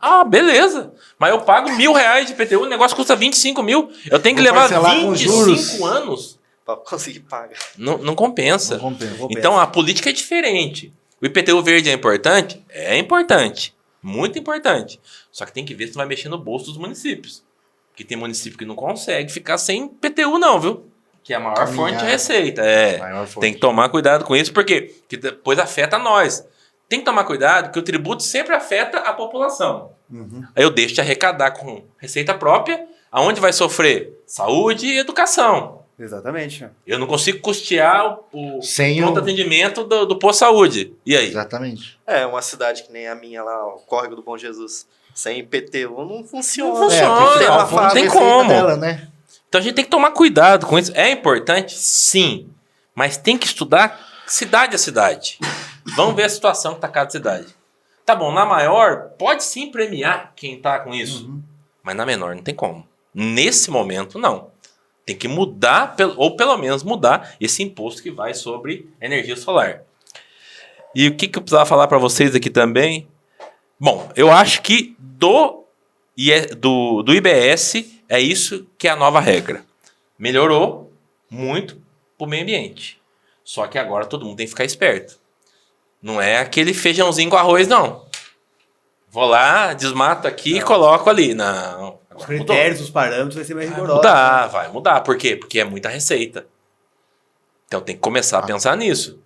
Ah, beleza. Mas eu pago R$1.000 de IPTU, o negócio custa 25 mil. Eu tenho que Vou levar parcelar com 25 juros. anos. Pra conseguir pagar. Não compensa. Não compensa. Então a política é diferente. O IPTU verde é importante? É importante. Muito importante. Só que tem que ver se não vai mexer no bolso dos municípios. Porque tem município que não consegue ficar sem IPTU não, viu? Que é a maior Caminhar. fonte de receita. É. Maior fonte. Tem que tomar cuidado com isso, porque que depois afeta nós. Tem que tomar cuidado que o tributo sempre afeta a população. Uhum. Aí eu deixo de arrecadar com receita própria, aonde vai sofrer? Saúde e educação. Exatamente. Eu não consigo custear o Sem pronto o... atendimento do posto de saúde. E aí? Exatamente. É, uma cidade que nem a minha lá, o Córrego do Bom Jesus. Sem IPTU não funciona. Não funciona, porque não ela faz tem a receita como. dela, né? Então a gente tem que tomar cuidado com isso. É importante? Sim. Mas tem que estudar cidade a cidade. Vamos ver a situação que está cada cidade. Tá bom, na maior, pode sim premiar quem está com isso. Uhum. Mas na menor não tem como. Nesse momento, não. Tem que mudar, ou pelo menos mudar, esse imposto que vai sobre energia solar. E o que eu precisava falar para vocês aqui também? Bom, eu acho que do IBS é isso que é a nova regra. Melhorou muito para o meio ambiente. Só que agora todo mundo tem que ficar esperto. Não é aquele feijãozinho com arroz, não. Vou lá, desmato aqui e coloco ali. Não. Os Agora critérios, os parâmetros vai ser mais rigorosos. vai mudar. Por quê? Porque é muita receita. Então tem que começar a pensar nisso.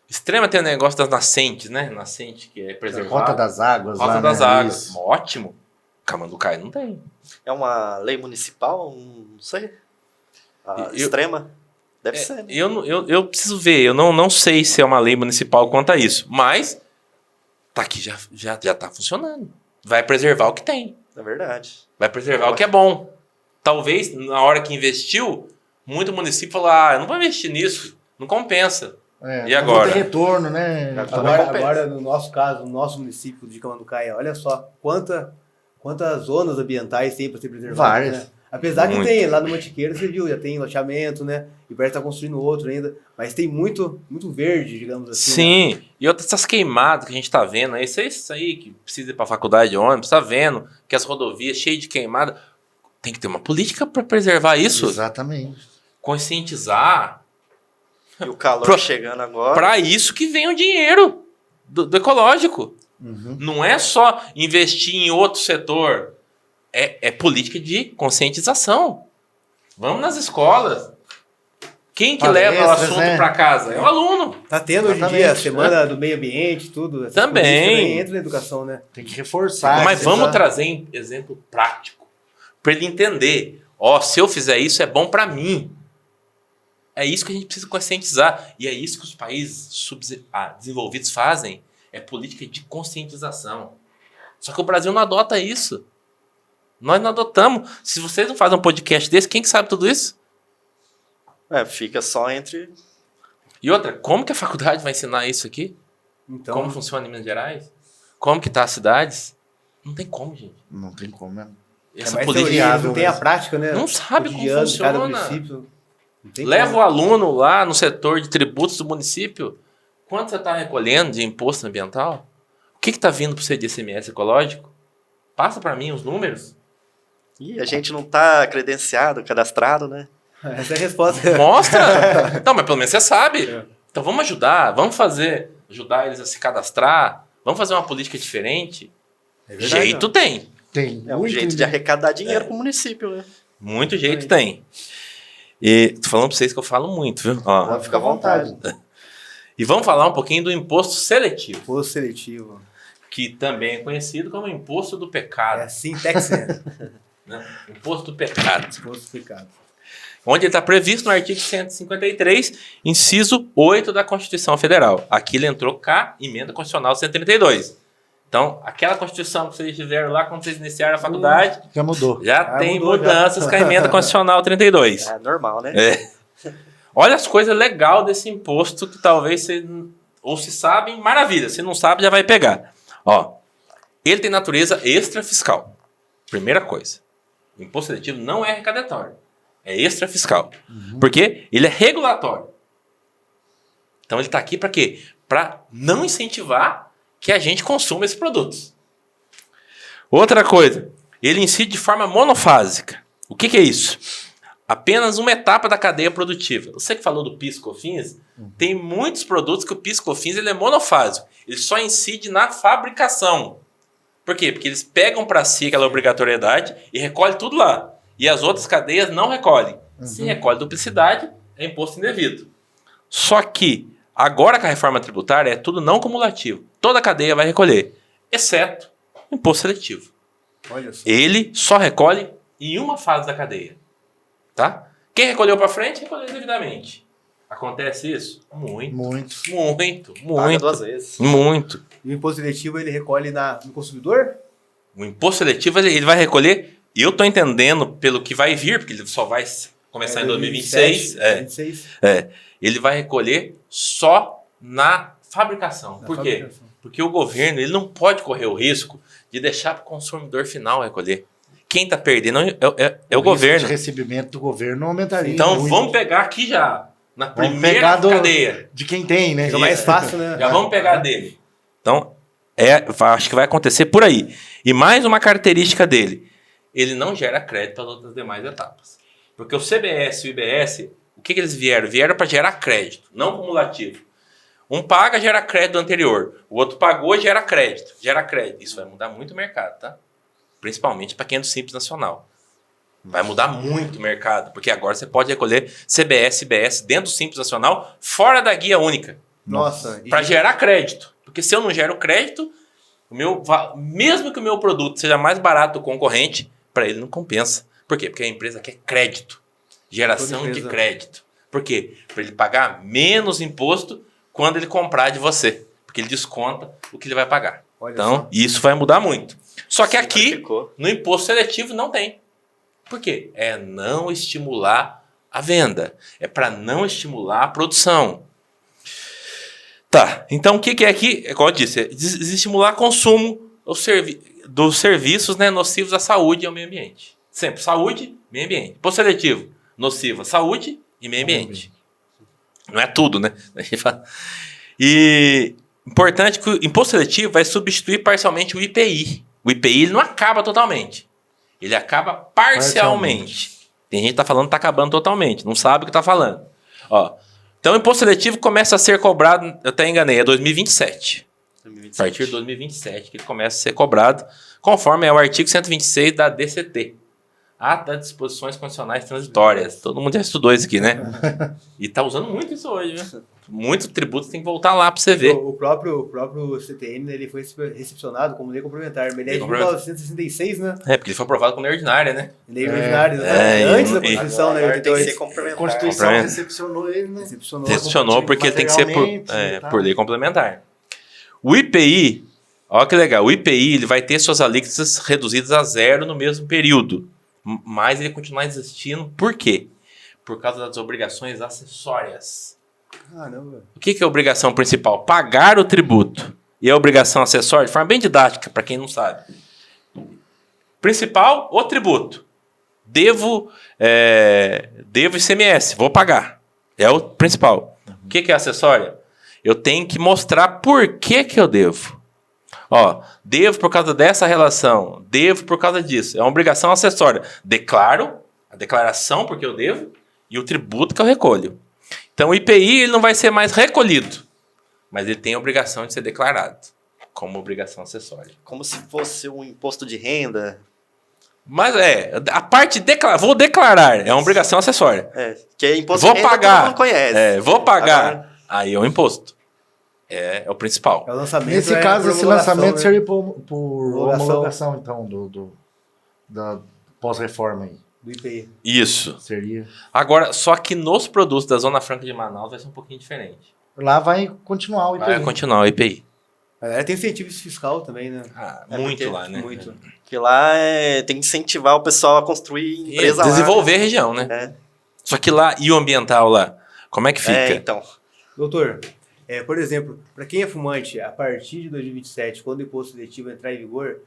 Extrema tem o negócio das nascentes, né? Nascente que é preservada. Rota das águas Rota lá, das né? águas. Isso. Ótimo. Camanducaí não tem. É uma lei municipal? Não sei. Eu- Extrema? Deve ser, né? Eu preciso ver, eu não sei se é uma lei municipal quanto a isso, mas tá aqui, já tá funcionando. Vai preservar o que tem, É verdade. vai preservar o que é bom. Talvez, na hora que investiu, muito município falou, eu não vou investir nisso, não compensa. E agora? Não tem retorno, né? Agora, no nosso caso, no nosso município de Camanducaia, olha só quantas zonas ambientais tem para ser preservadas. Várias. Né? Apesar Muito. que tem, lá no Mantiqueiro, você viu, já tem loteamento, né? E perto tá construindo outro ainda. Mas tem muito verde, digamos assim. Né? Sim, e outras essas queimadas que a gente tá vendo aí, isso aí que precisa ir pra faculdade de ônibus, tá vendo que as rodovias cheias de queimada, tem que ter uma política para preservar isso, Exatamente. conscientizar. E o calor Pro- chegando agora. Para isso que vem o dinheiro do ecológico. Uhum. Não é só investir em outro setor. É política de conscientização. Vamos nas escolas. Quem que leva o Palestras, assunto né? para casa? É o aluno. Tá tendo hoje em Exatamente, dia a semana do meio ambiente, tudo. essas Também. políticas também entra na educação, né? Tem que reforçar. Mas essa- vamos trazer exemplo prático. Para ele entender. Se eu fizer isso, é bom para mim. É isso que a gente precisa conscientizar. E é isso que os países desenvolvidos fazem. É política de conscientização. Só que o Brasil não adota isso. Nós não adotamos. Se vocês não fazem um podcast desse, quem que sabe tudo isso? Fica só entre. E outra, como que a faculdade vai ensinar isso aqui? Então, Como funciona em Minas Gerais? Como que tá as cidades? Não tem como, gente. Não tem como mesmo. Essa mais política teoria, eles não tem a mesmo. prática, né? não sabe como Cotidiano de cada funciona. município. Não tem Leva como. o aluno lá no setor de tributos do município. Quanto você está recolhendo de imposto ambiental? O que está vindo para você de ICMS ecológico? Passa para mim os números. E a gente não tá credenciado, cadastrado, né? Essa é a resposta. Mostra! Não, mas pelo menos você sabe. É. Então vamos ajudar, ajudar eles a se cadastrar, vamos fazer uma política diferente. É verdade, Jeito tem. Tem. É um muito jeito de arrecadar dinheiro pro município, né? Muito jeito tem. E tô falando para vocês que eu falo muito, viu? Ó. Pode ficar à vontade. E vamos falar um pouquinho do imposto seletivo, Imposto seletivo. que também é conhecido como imposto do É pecado. Sintex, né? Né? Imposto do pecado. Imposto pecado. Onde ele está previsto no artigo 153, inciso 8 da Constituição Federal. Aqui ele entrou com a emenda constitucional 132. Então, aquela Constituição que vocês fizeram lá quando vocês iniciaram a faculdade, Já mudou. já Ah, tem mudou, mudanças já. com a emenda constitucional 32. É normal, né? Olha as coisas legais desse imposto que talvez você, ou se sabem, maravilha. Se não sabe, já vai pegar. Ó, ele tem natureza extrafiscal. Primeira coisa. O imposto seletivo não é arrecadatório. É extrafiscal. Porque ele é regulatório. Então ele está aqui para quê? Para não incentivar que a gente consuma esses produtos. Outra coisa. Ele incide de forma monofásica. O que é isso? Apenas uma etapa da cadeia produtiva. Você que falou do PIS/COFINS, tem muitos produtos que o PIS/COFINS ele é monofásico. Ele só incide na fabricação. Por quê? Porque eles pegam para si aquela obrigatoriedade e recolhem tudo lá. E as outras cadeias não recolhem. Se recolhe duplicidade, é imposto indevido. Só que, agora com a reforma tributária, é tudo não cumulativo. Toda a cadeia vai recolher, exceto o imposto seletivo. Olha só. Ele só recolhe em uma fase da cadeia. Tá? Quem recolheu para frente, recolheu devidamente. Acontece isso? Muito. Muito. Muito. Paga Muito. 2 vezes. Muito. E o imposto seletivo ele recolhe no consumidor? O imposto seletivo ele vai recolher, e eu estou entendendo pelo que vai vir, porque ele só vai começar em 2026. 2026. Ele vai recolher só na fabricação. Na Por quê? fabricação. Porque o governo ele não pode correr o risco de deixar para o consumidor final recolher. Quem está perdendo é o risco governo. de recebimento do governo aumentaria. Então muito. vamos pegar aqui já, na Vamos primeira pegar cadeia. de quem tem, né? Fica mais fácil, né? Já vamos pegar dele. Então, acho que vai acontecer por aí. E mais uma característica dele. Ele não gera crédito para as outras demais etapas. Porque o CBS e o IBS, o que eles vieram? Vieram para gerar crédito, não cumulativo. Um paga, gera crédito do anterior. O outro pagou, gera crédito. Gera crédito. Isso vai mudar muito o mercado, tá? Principalmente para quem é do Simples Nacional. Vai mudar muito o mercado. Porque agora você pode recolher CBS e IBS dentro do Simples Nacional, fora da guia única. Nossa. Para gerar crédito. Porque se eu não gero crédito, Mesmo que o meu produto seja mais barato do concorrente, para ele não compensa. Por quê? Porque a empresa quer crédito. Geração de crédito. Por quê? Para ele pagar menos imposto quando ele comprar de você. Porque ele desconta o que ele vai pagar. Então, isso vai mudar muito. Só que aqui, no imposto seletivo, não tem. Por quê? É não estimular a venda. É para não estimular a produção. Tá, então o que é aqui? Igual eu disse, é desestimular consumo dos serviços, né, nocivos à saúde e ao meio ambiente. Sempre saúde, meio ambiente. Imposto seletivo, nocivo à saúde e meio ambiente. Não é tudo, né? E importante que o imposto seletivo vai substituir parcialmente o IPI. O IPI ele não acaba totalmente. Ele acaba parcialmente. Tem gente que está falando que está acabando totalmente. Não sabe o que está falando. Ó, então o imposto seletivo começa a ser cobrado, eu até enganei, é 2027. A partir de 2027 que ele começa a ser cobrado, conforme é o artigo 126 da DCT. Ata das Disposições Constitucionais Transitórias. Todo mundo já estudou isso aqui, né? E tá usando muito isso hoje, viu? Muito tributo tem que voltar lá para você ver. O próprio CTN ele foi recepcionado como lei complementar. Ele é de 1966, né? É, porque ele foi aprovado como lei ordinária, né? Lei ordinária, antes da Constituição, né? Tem que ser complementar. A Constituição recepcionou ele, né? Recepcionou porque ele tem que ser por lei complementar. O IPI, olha que legal, o IPI ele vai ter suas alíquotas reduzidas a zero no mesmo período. Mas ele continuar existindo, por quê? Por causa das obrigações acessórias. Caramba. O que é a obrigação principal? Pagar o tributo. E a obrigação acessória, de forma bem didática, para quem não sabe. Principal, o tributo. Devo ICMS, vou pagar. É o principal. O que é acessória? Eu tenho que mostrar por que eu devo. Ó, devo por causa dessa relação, devo por causa disso. É uma obrigação acessória. Declaro, a declaração porque eu devo, e o tributo que eu recolho. Então o IPI ele não vai ser mais recolhido, mas ele tem a obrigação de ser declarado como obrigação acessória. Como se fosse um imposto de renda. Mas a parte de vou declarar, é uma obrigação acessória. Que é imposto de renda, pagar, todo mundo conhece. Vou pagar, aí é um imposto. É o principal. É o lançamento. Nesse caso, esse lançamento seria por homologação, então, da pós-reforma aí. Do IPI. Isso. Seria. Agora, só que nos produtos da Zona Franca de Manaus vai ser um pouquinho diferente. Lá vai continuar o IPI. Vai continuar o IPI. A galera tem incentivo fiscal também, né? Muito lá, né? Muito. Porque lá tem que incentivar o pessoal a construir empresa lá. Desenvolver a região, né? Só que lá, e o ambiental lá? Como é que fica? Então. Doutor, por exemplo, para quem é fumante, a partir de 2027, quando o imposto seletivo entrar em vigor,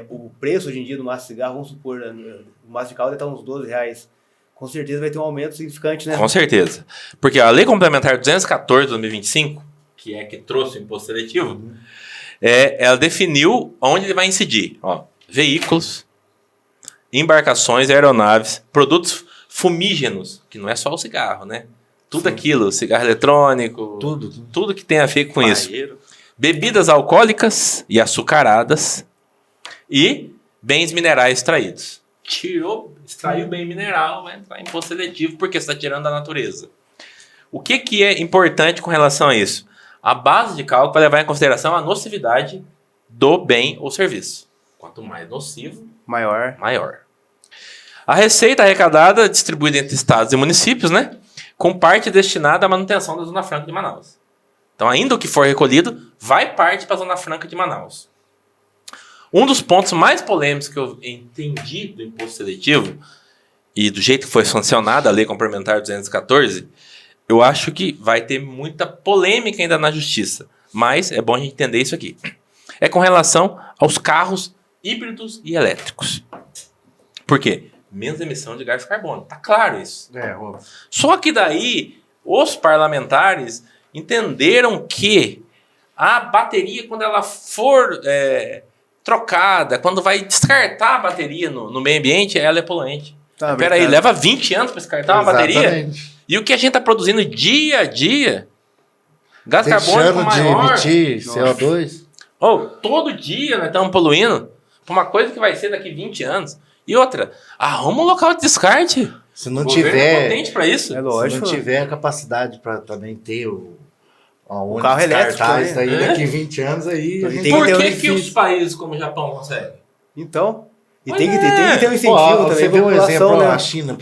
o preço hoje em dia do maço de cigarro, vamos supor, o maço de calda está uns R$12. Com certeza vai ter um aumento significante, né? Com certeza. Porque a Lei Complementar 214 de 2025, que é que trouxe o imposto seletivo, ela definiu onde ele vai incidir. Ó, veículos, embarcações, aeronaves, produtos fumígenos, que não é só o cigarro, né? Tudo aquilo, cigarro eletrônico, tudo que tem a ver com isso. Bebidas alcoólicas e açucaradas e bens minerais extraídos. Extraiu bem mineral, vai entrar em imposto seletivo porque você está tirando da natureza. O que é importante com relação a isso? A base de cálculo vai levar em consideração a nocividade do bem ou serviço. Quanto mais nocivo, maior. A receita arrecadada distribuída entre estados e municípios, né? Com parte destinada à manutenção da Zona Franca de Manaus. Então, ainda o que for recolhido, vai parte para a Zona Franca de Manaus. Um dos pontos mais polêmicos que eu entendi do imposto seletivo, e do jeito que foi sancionada a Lei Complementar 214, eu acho que vai ter muita polêmica ainda na justiça. Mas é bom a gente entender isso aqui. É com relação aos carros híbridos e elétricos. Por quê? Menos emissão de gás carbono. Tá claro isso. Só que daí, os parlamentares entenderam que a bateria, quando ela for trocada, quando vai descartar a bateria no meio ambiente, ela é poluente. Peraí, leva 20 anos para descartar uma bateria? E o que a gente está produzindo dia a dia? Gás carbônico maior. De emitir CO2? Todo dia nós estamos poluindo por uma coisa que vai ser daqui 20 anos. E outra, arruma um local de descarte. Se não tiver, potente para isso. Se não tiver a capacidade para também ter Onde carro elétrico, descartar né? isso aí daqui 20 anos aí. a Tem gente- que Por ter um que, que edifício. os países como o Japão conseguem? Então, e Mas tem que ter um incentivo Pô, também você pra vê um exemplo, população, ó, a né? China,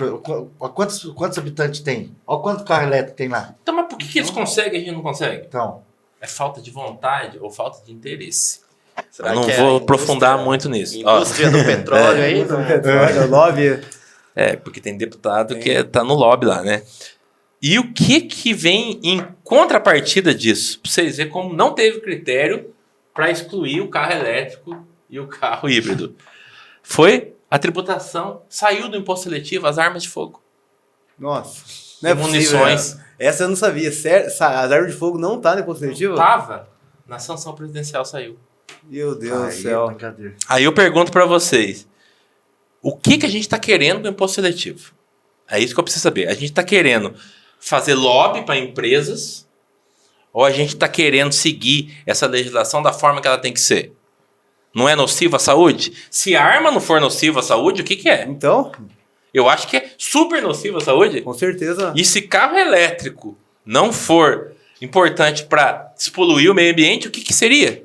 quantos habitantes tem? Olha quanto carro elétrico tem lá. Então, mas por que eles conseguem e a gente não consegue? Então, É falta de vontade ou falta de interesse? Será Eu não que é vou a aprofundar indústria- muito nisso. Ó, Indústria do petróleo aí? Usa o petróleo, o lobby. porque tem deputado que tá no lobby lá, né? E o que vem em contrapartida disso? Pra vocês verem como não teve critério para excluir o carro elétrico e o carro híbrido. Foi a tributação, saiu do imposto seletivo as armas de fogo. Nossa. Não é E possível, munições. né? Essa eu não sabia. Sério, as armas de fogo não tá no imposto seletivo? Tava, na sanção presidencial saiu. Meu Deus do aí é céu. brincadeira. Aí eu pergunto para vocês, o que a gente está querendo com o imposto seletivo? É isso que eu preciso saber. A gente está querendo fazer lobby para empresas ou a gente está querendo seguir essa legislação da forma que ela tem que ser? Não é nocivo à saúde? Se a arma não for nociva à saúde, o que é? Então, Eu acho que é super nocivo à saúde. com certeza. E se carro elétrico não for importante para despoluir o meio ambiente, o que seria?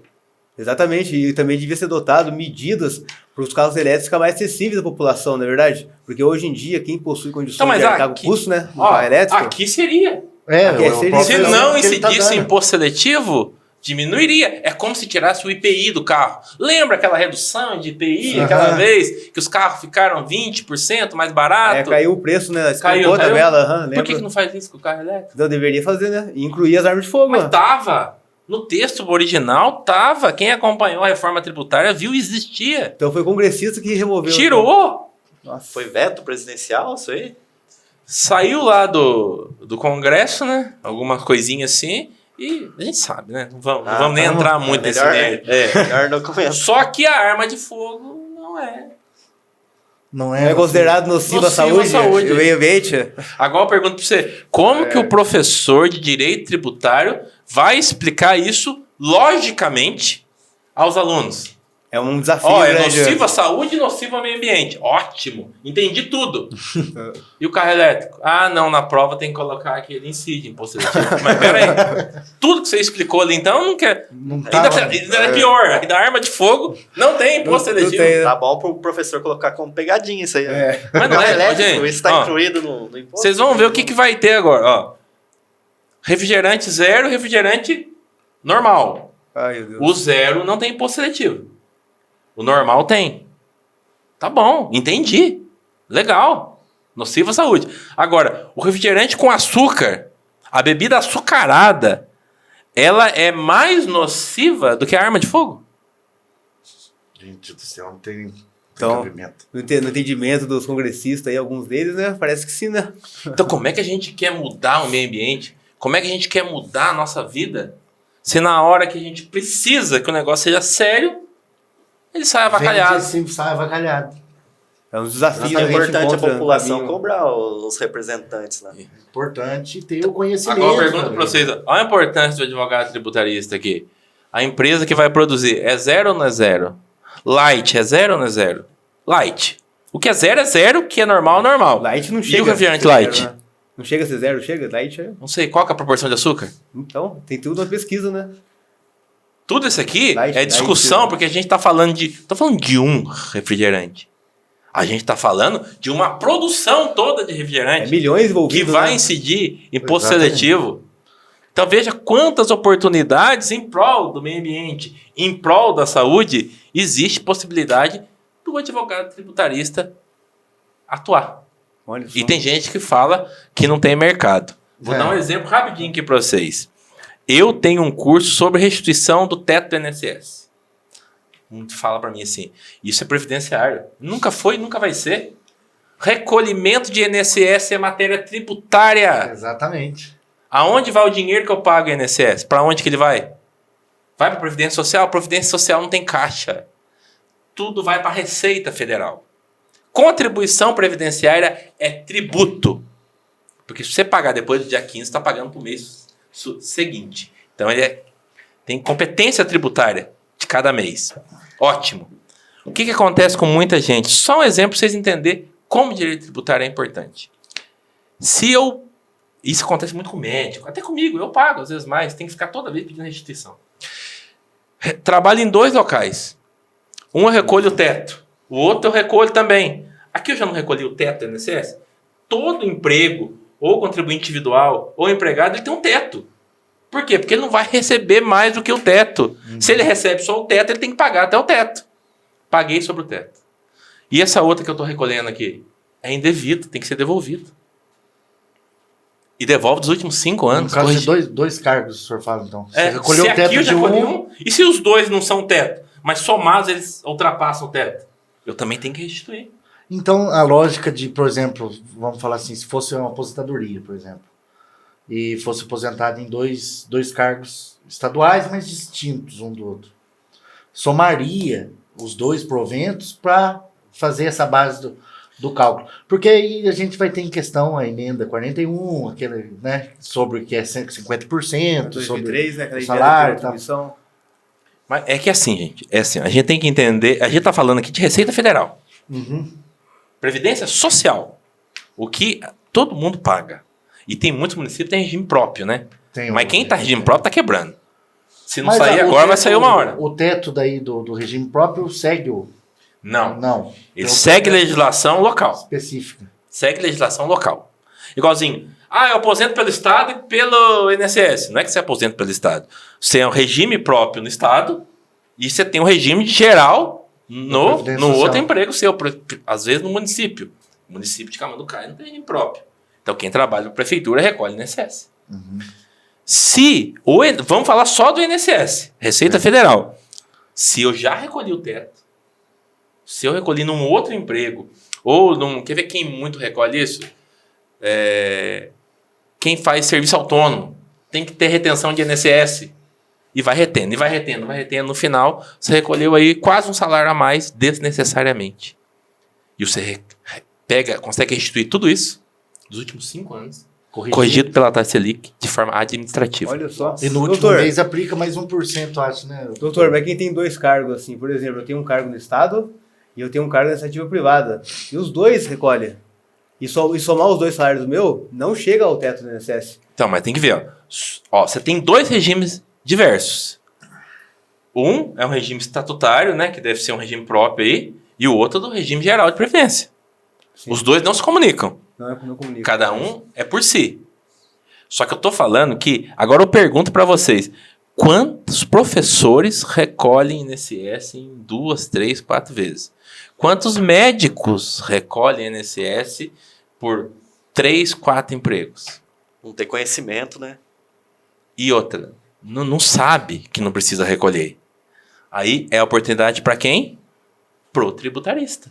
Exatamente. E também devia ser dotado medidas para os carros elétricos ficarem mais acessíveis à população, não é verdade? Porque hoje em dia, quem possui condições Então, mas de arcar com aqui- o custo, né? Do Ó, carro elétrico. aqui seria. Aqui é seria- Se Não, não que ele tá incidisse dando. imposto seletivo, diminuiria. É como se tirasse o IPI do carro. Lembra aquela redução de IPI, Sim. aquela Aham. vez que os carros ficaram 20% mais barato? Caiu o preço, né? Caiu, Escapou a caiu? tabela, Por lembra? que não faz isso com o carro elétrico? Então deveria fazer, né? E incluir as armas de fogo. Mas Né? tava. No texto original tava. Quem acompanhou a reforma tributária viu existia. Então foi o congressista que removeu. Tirou. Nossa. Foi veto presidencial isso aí? Saiu lá do Congresso, né? Alguma coisinha assim. E a gente sabe, né? Não vamos, não Ah, vamos nem tá. entrar muito nesse Melhor- mérito. É. Melhor não começar. Só que a arma de fogo não é. Não É considerado nocivo à Nocivo à saúde? saúde. E o meio ambiente? Agora eu pergunto pra você, como que o professor de direito tributário vai explicar isso logicamente aos alunos? É um desafio Ó, é grande. nocivo à saúde e nocivo ao meio ambiente. Ótimo, entendi tudo. E o carro elétrico? Ah, não, na prova tem que colocar que ele incide em imposto seletivo. Mas peraí, tudo que você explicou ali então não quer. Não Ainda é pior, ainda a arma de fogo não tem imposto Não- não seletivo. tem. Tá bom pro professor colocar como pegadinha isso aí. É. Mas não Carro é, elétrico, gente. isso tá Ó, incluído no imposto. vocês vão ver o que vai ter agora, ó. Refrigerante zero, refrigerante normal. Ai, meu Deus. O zero não tem imposto seletivo. O normal tem. Tá bom, entendi. Legal. Nocivo à saúde. Agora, o refrigerante com açúcar, a bebida açucarada, ela é mais nociva do que a arma de fogo? Gente do céu, não tem Então- cabimento. No entendimento dos congressistas aí, alguns deles, né? Parece que sim, né? Então, como é que a gente quer mudar o meio ambiente? Como é que a gente quer mudar a nossa vida? Se na hora que a gente precisa que o negócio seja sério, ele sai avacalhado. Vende, sempre sai avacalhado. É um desafio que É a gente importante a encontra no população caminho. cobrar os representantes lá. Importante ter o conhecimento. Agora eu pergunto também. para vocês, olha a importância do advogado tributarista aqui. A empresa que vai produzir é zero ou não é zero? Light é zero ou não é zero? Light. O que é zero, o que é normal, normal. Light não E chega. o refrigerante a ser light? zero, né? Não chega a ser zero, chega? Light é. Não sei, qual que é a proporção de açúcar? Então, tem tudo na pesquisa, né? Tudo isso aqui Light, é discussão, light. porque a gente está falando de um refrigerante. A gente está falando de uma produção toda de É refrigerante milhões que envolvidos. vai né? incidir em imposto Exatamente. seletivo. Então veja quantas oportunidades em prol do meio ambiente, em prol da saúde, existe possibilidade do advogado tributarista atuar. Olha só. E tem gente que fala que não tem mercado. Vou É. dar um exemplo rapidinho aqui para vocês. Eu tenho um curso sobre restituição do teto do INSS. Muito fala para mim assim, isso é previdenciário. Nunca foi, nunca vai ser. Recolhimento de INSS é matéria tributária. Exatamente. Aonde vai o dinheiro que eu pago em INSS? Para onde que ele vai? Vai para a Previdência Social? A Previdência Social não tem caixa. Tudo vai para a Receita Federal. Contribuição previdenciária é tributo. Porque se você pagar depois do dia 15, você está pagando para o mês seguinte. Então ele tem competência tributária de cada mês. Ótimo. O que acontece com muita gente? Só um exemplo para vocês entenderem como o direito tributário é importante. Se eu Isso acontece muito com o médico, até comigo, eu pago às vezes mais, tem que ficar toda vez pedindo restituição. Trabalho em 2 locais. Um eu recolho o teto, o outro eu recolho também. Aqui eu já não recolhi o teto do INSS. Todo emprego, ou contribuinte individual, ou empregado, ele tem um teto. Por quê? Porque ele não vai receber mais do que o teto. Se ele recebe só o teto, ele tem que pagar até o teto. Paguei sobre o teto. E essa outra que eu estou recolhendo aqui é indevido, tem que ser devolvido. E devolve dos últimos 5 anos. No caso de dois cargos, o senhor fala, então. Você recolheu o teto de um... E se os 2 não são teto, mas somados eles ultrapassam o teto? Eu também tenho que restituir. Então, a lógica de, por exemplo, vamos falar assim, se fosse uma aposentadoria, por exemplo, e fosse aposentado em dois cargos estaduais, mas distintos um do outro, somaria os 2 proventos para fazer essa base do cálculo. Porque aí a gente vai ter em questão a emenda 41, aquele, né, sobre o que é 150%, 2003, sobre né, o salário e tal. Mas é que assim, gente, a gente tem que entender, a gente está falando aqui de Receita Federal. Uhum. Previdência Social, o que todo mundo paga. E tem muitos municípios que têm regime próprio, né? Mas quem está regime próprio está quebrando. Se não sair agora, vai sair uma hora. O teto daí do regime próprio segue o... Não. Ele segue legislação local. Específica. Segue legislação local. Igualzinho. Eu aposento pelo Estado e pelo INSS. Não é que você aposenta pelo Estado. Você tem um regime próprio no Estado e você tem um regime geral no outro emprego seu. Às vezes no município. O município de Camanducaia não tem regime próprio. Então quem trabalha na prefeitura recolhe no INSS. Uhum. Vamos falar só do INSS. Receita Federal. Se eu já recolhi o teto, se eu recolhi num outro emprego, ou quer ver quem muito recolhe isso? Quem faz serviço autônomo tem que ter retenção de INSS. E vai retendo, vai retendo. No final, você recolheu aí quase um salário a mais desnecessariamente. E você consegue restituir tudo isso dos últimos 5 anos, corrigido pela taxa Selic de forma administrativa. Olha só. E no último mês aplica mais 1%, acho, né? Doutor, mas quem tem 2 cargos, assim, por exemplo, eu tenho um cargo no Estado e eu tenho um cargo na iniciativa privada. E os 2 recolhem. E somar os 2 salários do meu, não chega ao teto do INSS. Então, mas tem que ver, ó. Você tem 2 regimes diversos. Um é um regime estatutário, né? Que deve ser um regime próprio aí. E o outro é do regime geral de previdência. Sim. Os 2 não se comunicam. Não comunicam. Cada um é por si. Só que eu tô falando que... Agora eu pergunto para vocês. Quantos professores recolhem INSS em 2, 3, 4 vezes? Quantos médicos recolhem INSS por 3, 4 empregos? Não tem conhecimento, né? E outra, não sabe que não precisa recolher. Aí é a oportunidade para quem? Pro tributarista.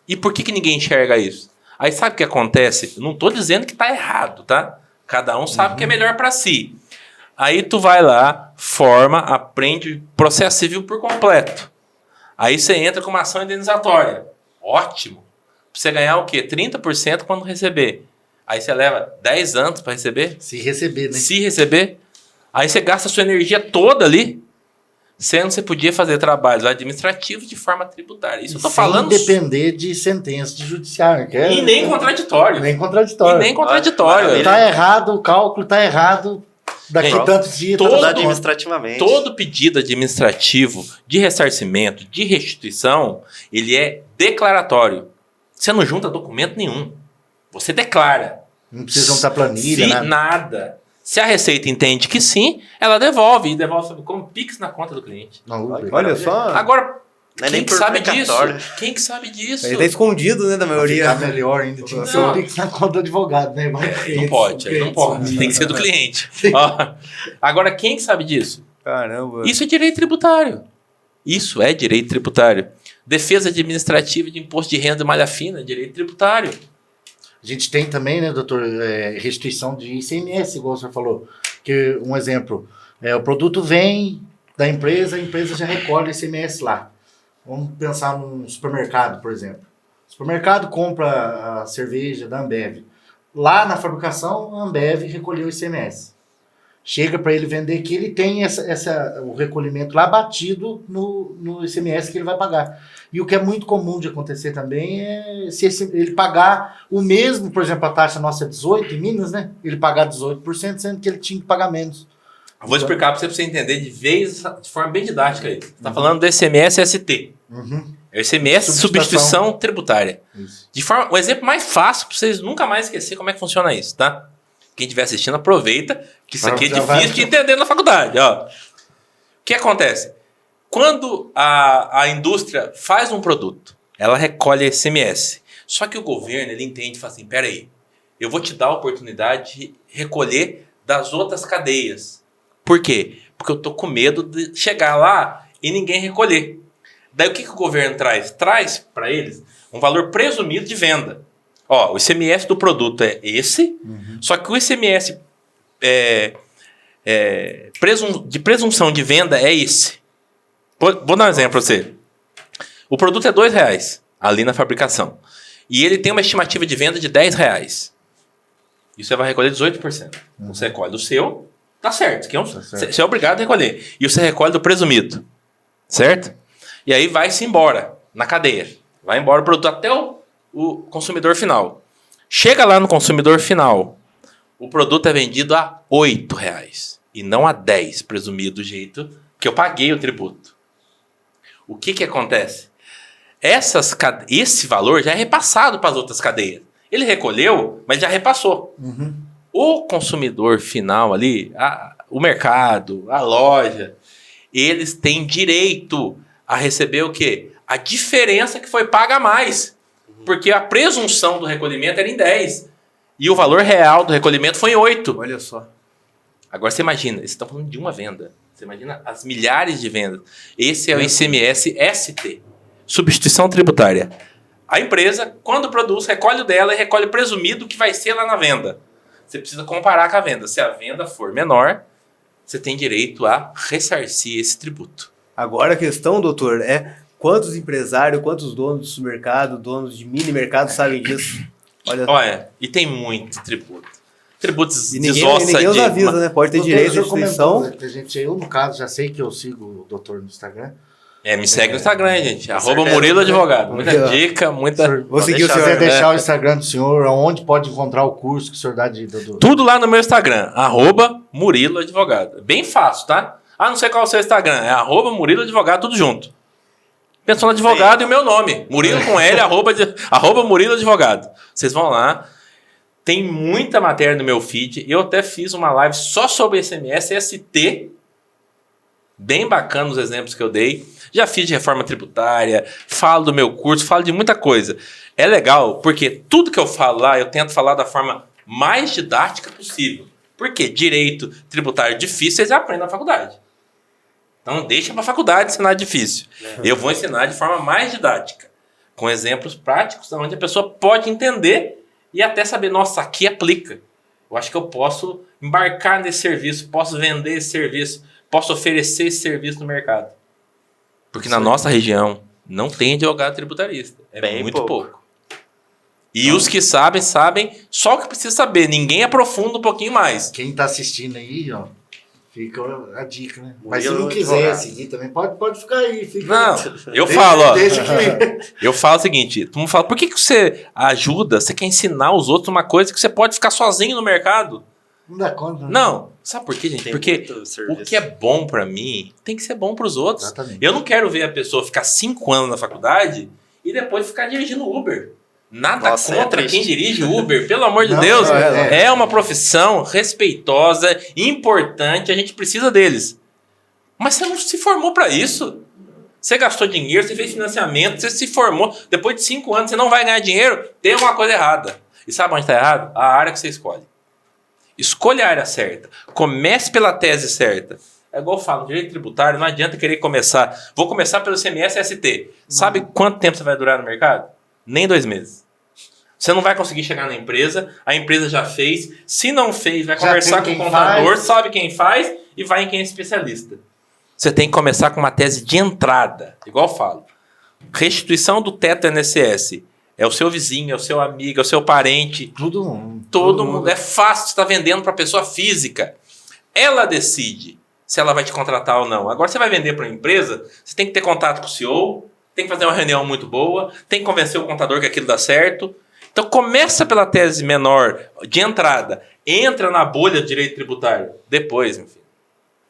E por que ninguém enxerga isso? Aí sabe o que acontece? Eu não estou dizendo que está errado, tá? Cada um sabe o que é melhor para si. Aí tu vai lá, forma, aprende processo civil por completo. Aí você entra com uma ação indenizatória. Ótimo. Pra você ganhar o quê? 30% quando receber. Aí você leva 10 anos para receber. Se receber, né? Se receber. Aí você gasta a sua energia toda ali, sendo que você podia fazer trabalhos administrativos de forma tributária. Isso eu tô falando... Sem depender de sentença de judiciário. E nem contraditório. Nem contraditório. E nem contraditório. Tá errado, o cálculo tá errado. Daqui tantos dias... administrativamente. Todo pedido administrativo de ressarcimento, de restituição, ele é declaratório. Você não junta documento nenhum. Você declara. Não precisa juntar planilha, nada. Se a Receita entende que sim, ela devolve. E devolve como Pix na conta do cliente. Olha só. Agora, não é quem que sabe disso? Quem que sabe disso? Ele tá escondido, né, da maioria. Ficar melhor ainda. Tinha que ser um Pix na conta do advogado, né? Não pode. Tem que ser do cliente. Agora, quem que sabe disso? Caramba. Isso é direito tributário. Isso é direito tributário. Defesa administrativa de imposto de renda e malha fina, direito tributário. A gente tem também, né, doutor, restituição de ICMS, igual o senhor falou. Que, um exemplo, o produto vem da empresa, a empresa já recolhe o ICMS lá. Vamos pensar num supermercado, por exemplo. O supermercado compra a cerveja da Ambev. Lá na fabricação, a Ambev recolheu o ICMS. chega para ele vender que ele tem o recolhimento lá batido no ICMS que ele vai pagar. E o que é muito comum de acontecer também é se ele pagar o mesmo, por exemplo, a taxa nossa é 18 em Minas, né? Ele pagar 18%, sendo que ele tinha que pagar menos. Eu vou explicar para você entender de forma bem didática aí. Você está falando do ICMS ST. É o ICMS substituição tributária. Um exemplo mais fácil para vocês nunca mais esquecer como é que funciona isso, tá? Quem estiver assistindo, aproveita, que isso aqui é difícil de entender na faculdade. Ó. O que acontece? Quando a indústria faz um produto, ela recolhe ICMS. Só que o governo, ele entende e fala assim, peraí, eu vou te dar a oportunidade de recolher das outras cadeias. Por quê? Porque eu tô com medo de chegar lá e ninguém recolher. Daí o que o governo traz? Traz para eles um valor presumido de venda. Ó, o ICMS do produto é esse, só que o ICMS de presunção de venda é esse. Vou dar um exemplo para você. O produto é R$2 ali na fabricação. E ele tem uma estimativa de venda de R$10. E você vai recolher 18%. Você recolhe do seu, tá certo. Você é obrigado a recolher. E você recolhe do presumido. Certo? E aí vai-se embora na cadeia. Vai embora o produto até o consumidor final. Chega lá no consumidor final, o produto é vendido a R$8 e não a 10, presumido do jeito que eu paguei o tributo. O que acontece? Esse valor já é repassado para as outras cadeias. Ele recolheu, mas já repassou. O consumidor final ali, o mercado, a loja, eles têm direito a receber o quê? A diferença que foi paga a mais. Porque a presunção do recolhimento era em 10. E o valor real do recolhimento foi em 8. Olha só. Agora você imagina, vocês estão falando de uma venda. Você imagina as milhares de vendas. Esse é o ICMS ST. Substituição tributária. A empresa, quando produz, recolhe o dela e recolhe o presumido que vai ser lá na venda. Você precisa comparar com a venda. Se a venda for menor, você tem direito a ressarcir esse tributo. Agora a questão, doutor, é quantos empresários, quantos donos do supermercado, donos de mini mercado sabem disso? Olha, e tem muito tributo. Tributos e ninguém os avisa, né? Pode ter direito de instituição. Eu, no caso, já sei que eu sigo o doutor no Instagram. Me segue no Instagram, gente. @Murilo Advogado. Muita dica, muita... Vou seguir o senhor. Se você deixar o Instagram do senhor, onde pode encontrar o curso que o senhor dá de... Tudo lá no meu Instagram. @Murilo Advogado. Bem fácil, tá? Não sei qual é o seu Instagram. É @Murilo Advogado, tudo junto. Pensou no advogado e o meu nome. Murilo com L, @ Murilo Advogado. Vocês vão lá. Tem muita matéria no meu feed. Eu até fiz uma live só sobre ICMS ST. Bem bacana os exemplos que eu dei. Já fiz de reforma tributária, falo do meu curso, falo de muita coisa. É legal, porque tudo que eu falo lá, eu tento falar da forma mais didática possível. Por quê? Direito tributário difícil, vocês aprendem na faculdade. Então deixa para a faculdade ensinar difícil. Eu vou ensinar de forma mais didática, com exemplos práticos, onde a pessoa pode entender e até saber, nossa, aqui aplica. Eu acho que eu posso embarcar nesse serviço, posso vender esse serviço, posso oferecer esse serviço no mercado. Porque na nossa região não tem advogado tributarista. É bem muito pouco. E os que sabem, só o que precisa saber. Ninguém aprofunda um pouquinho mais. Quem está assistindo aí, ó, fica a dica, né? Mas se não quiser seguir também, pode ficar aí. Eu falo, ó. Eu falo o seguinte, todo mundo fala, por que você ajuda, você quer ensinar os outros uma coisa que você pode ficar sozinho no mercado? Não dá conta. Né? Não. Sabe por quê, gente? Tem porque o que é bom pra mim tem que ser bom pros outros. Exatamente. Eu não quero ver a pessoa ficar 5 anos na faculdade e depois ficar dirigindo Uber. Nada contra quem dirige Uber, pelo amor de Deus. É uma profissão respeitosa, importante, a gente precisa deles. Mas você não se formou pra isso. Você gastou dinheiro, você fez financiamento, você se formou. Depois de 5 anos você não vai ganhar dinheiro, tem uma coisa errada. E sabe onde está errado? A área que você escolhe. Escolha a área certa. Comece pela tese certa. É igual eu falo, direito tributário, não adianta querer começar. Vou começar pelo ICMS ST. Sabe quanto tempo você vai durar no mercado? Nem 2 meses. Você não vai conseguir chegar na empresa, a empresa já fez. Se não fez, vai conversar com o contador, sabe quem faz e vai em quem é especialista. Você tem que começar com uma tese de entrada. Igual eu falo. Restituição do teto INSS. É o seu vizinho, é o seu amigo, é o seu parente. Todo mundo. É fácil, você está vendendo para pessoa física. ela decide se ela vai te contratar ou não. Agora você vai vender para uma empresa, você tem que ter contato com o CEO, tem que fazer uma reunião muito boa, tem que convencer o contador que aquilo dá certo. Então começa pela tese menor de entrada, entra na bolha do direito tributário. Depois, meu filho,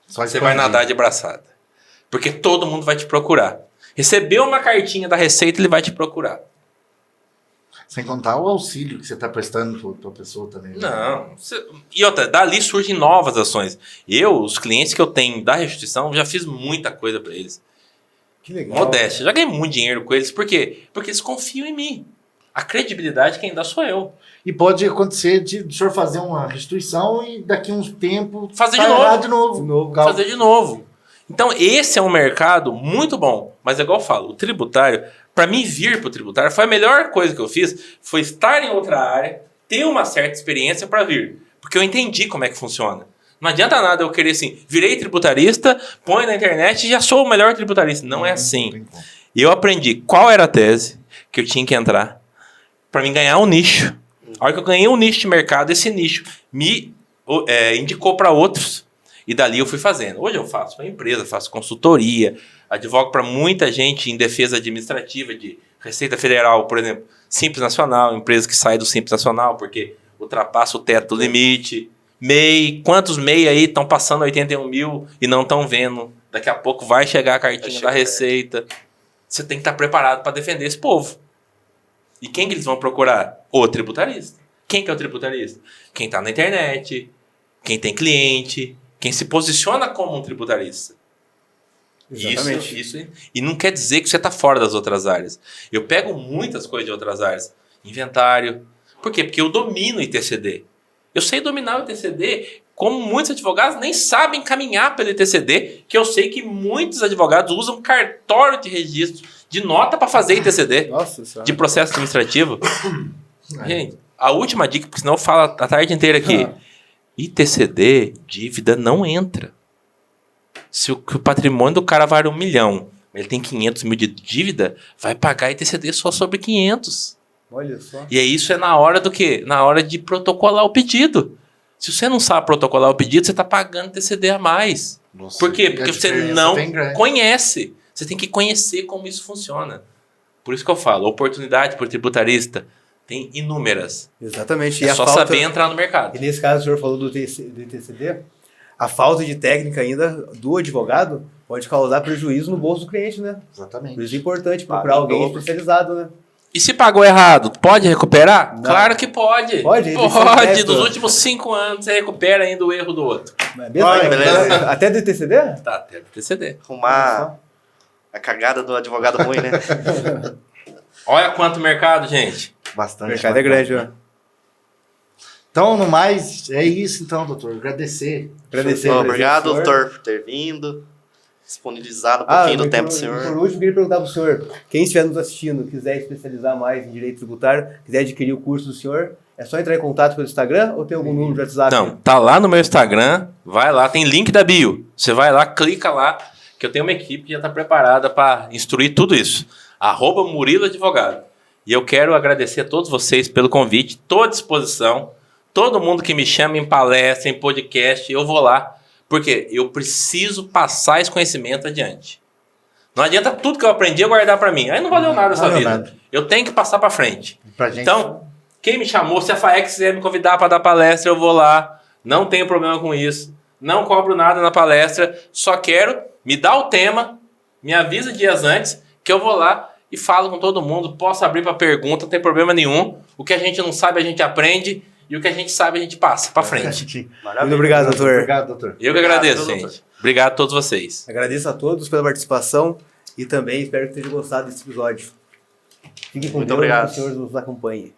você vai nadar de braçada. Porque todo mundo vai te procurar. Recebeu uma cartinha da Receita, ele vai te procurar. Sem contar o auxílio que você está prestando para a pessoa também. Né? Não. E outra, dali surgem novas ações. Os clientes que eu tenho da restituição, já fiz muita coisa para eles. Que legal. Modéstia. Já ganhei muito dinheiro com eles. Por quê? Porque eles confiam em mim. A credibilidade quem dá sou eu. E pode acontecer de o senhor fazer uma restituição e daqui a uns tempos Fazer de novo. Fazer de novo. Então, esse é um mercado muito bom. Mas é igual eu falo, o tributário, para mim vir para o tributário, foi a melhor coisa que eu fiz, foi estar em outra área, ter uma certa experiência para vir. Porque eu entendi como é que funciona. Não adianta nada eu querer assim, virei tributarista, põe na internet e já sou o melhor tributarista. Não é assim. E eu aprendi qual era a tese que eu tinha que entrar para mim ganhar um nicho. A hora que eu ganhei um nicho de mercado, esse nicho me indicou para outros. E dali eu fui fazendo. Hoje eu faço para empresa, faço consultoria, advogo para muita gente em defesa administrativa de Receita Federal, por exemplo, Simples Nacional, empresa que sai do Simples Nacional porque ultrapassa o teto do limite. MEI, quantos MEI aí estão passando 81 mil e não estão vendo? Daqui a pouco vai chegar a cartinha da Receita. Você tem que estar preparado para defender esse povo. E quem que eles vão procurar? O tributarista. Quem que é o tributarista? Quem está na internet, quem tem cliente, quem se posiciona como um tributarista. Exatamente. Isso. E não quer dizer que você está fora das outras áreas. Eu pego muitas coisas de outras áreas. Inventário. Por quê? Porque eu domino o ITCD. Eu sei dominar o ITCD como muitos advogados nem sabem caminhar pelo ITCD, que eu sei que muitos advogados usam cartório de registro de nota para fazer ITCD. Nossa, de processo administrativo. Gente, a última dica, porque senão eu falo a tarde inteira aqui. ITCD, dívida, não entra. Se o patrimônio do cara vale 1 milhão, ele tem 500 mil de dívida, vai pagar ITCD só sobre 500. Olha só. E aí isso é na hora do quê? Na hora de protocolar o pedido. Se você não sabe protocolar o pedido, você está pagando ITCD a mais. Nossa, por quê? Porque você não grande. conhece. Você tem que conhecer como isso funciona. Por isso que eu falo, oportunidade para o tributarista tem inúmeras. Exatamente. É só saber entrar no mercado. E nesse caso, o senhor falou do ITCD, a falta de técnica ainda do advogado pode causar prejuízo no bolso do cliente, né? Exatamente. Por isso é importante procurar alguém especializado, né? E se pagou errado, pode recuperar? Não. Claro que pode. Pode. Pode. Dos últimos 5 anos, você recupera ainda o erro do outro. Beleza. Até do ITCD? Tá, até do ITCD. Arrumar a cagada do advogado ruim, né? Olha quanto mercado, gente. Bastante. O mercado é grande, ó. Então, no mais, é isso então, doutor. Agradecer. Obrigado, doutor, por ter vindo. Disponibilizado um pouquinho do tempo do senhor. Por último, queria perguntar para o senhor, quem estiver nos assistindo, quiser especializar mais em direito tributário, quiser adquirir o curso do senhor, é só entrar em contato pelo Instagram ou tem algum número de WhatsApp? Não, tá lá no meu Instagram, vai lá, tem link da bio. Você vai lá, clica lá, que eu tenho uma equipe que já está preparada para instruir tudo isso. @Murilo Advogado. E eu quero agradecer a todos vocês pelo convite, estou à disposição. Todo mundo que me chama em palestra, em podcast, eu vou lá. Porque eu preciso passar esse conhecimento adiante. Não adianta tudo que eu aprendi eu guardar para mim. Aí não valeu nada essa vida. Nada. Eu tenho que passar para frente. Gente... Então, quem me chamou, se a FAEX quiser me convidar para dar palestra, eu vou lá. Não tenho problema com isso. Não cobro nada na palestra. Só quero me dar o tema, me avisa dias antes, que eu vou lá e falo com todo mundo. Posso abrir para pergunta, não tem problema nenhum. O que a gente não sabe, a gente aprende. E o que a gente sabe, a gente passa para frente. Muito obrigado, doutor. Obrigado, doutor. Eu que agradeço, gente. Obrigado a todos vocês. Agradeço a todos pela participação e também espero que tenham gostado desse episódio. Fiquem com Muito Deus, obrigado. que o Senhor nos acompanhe.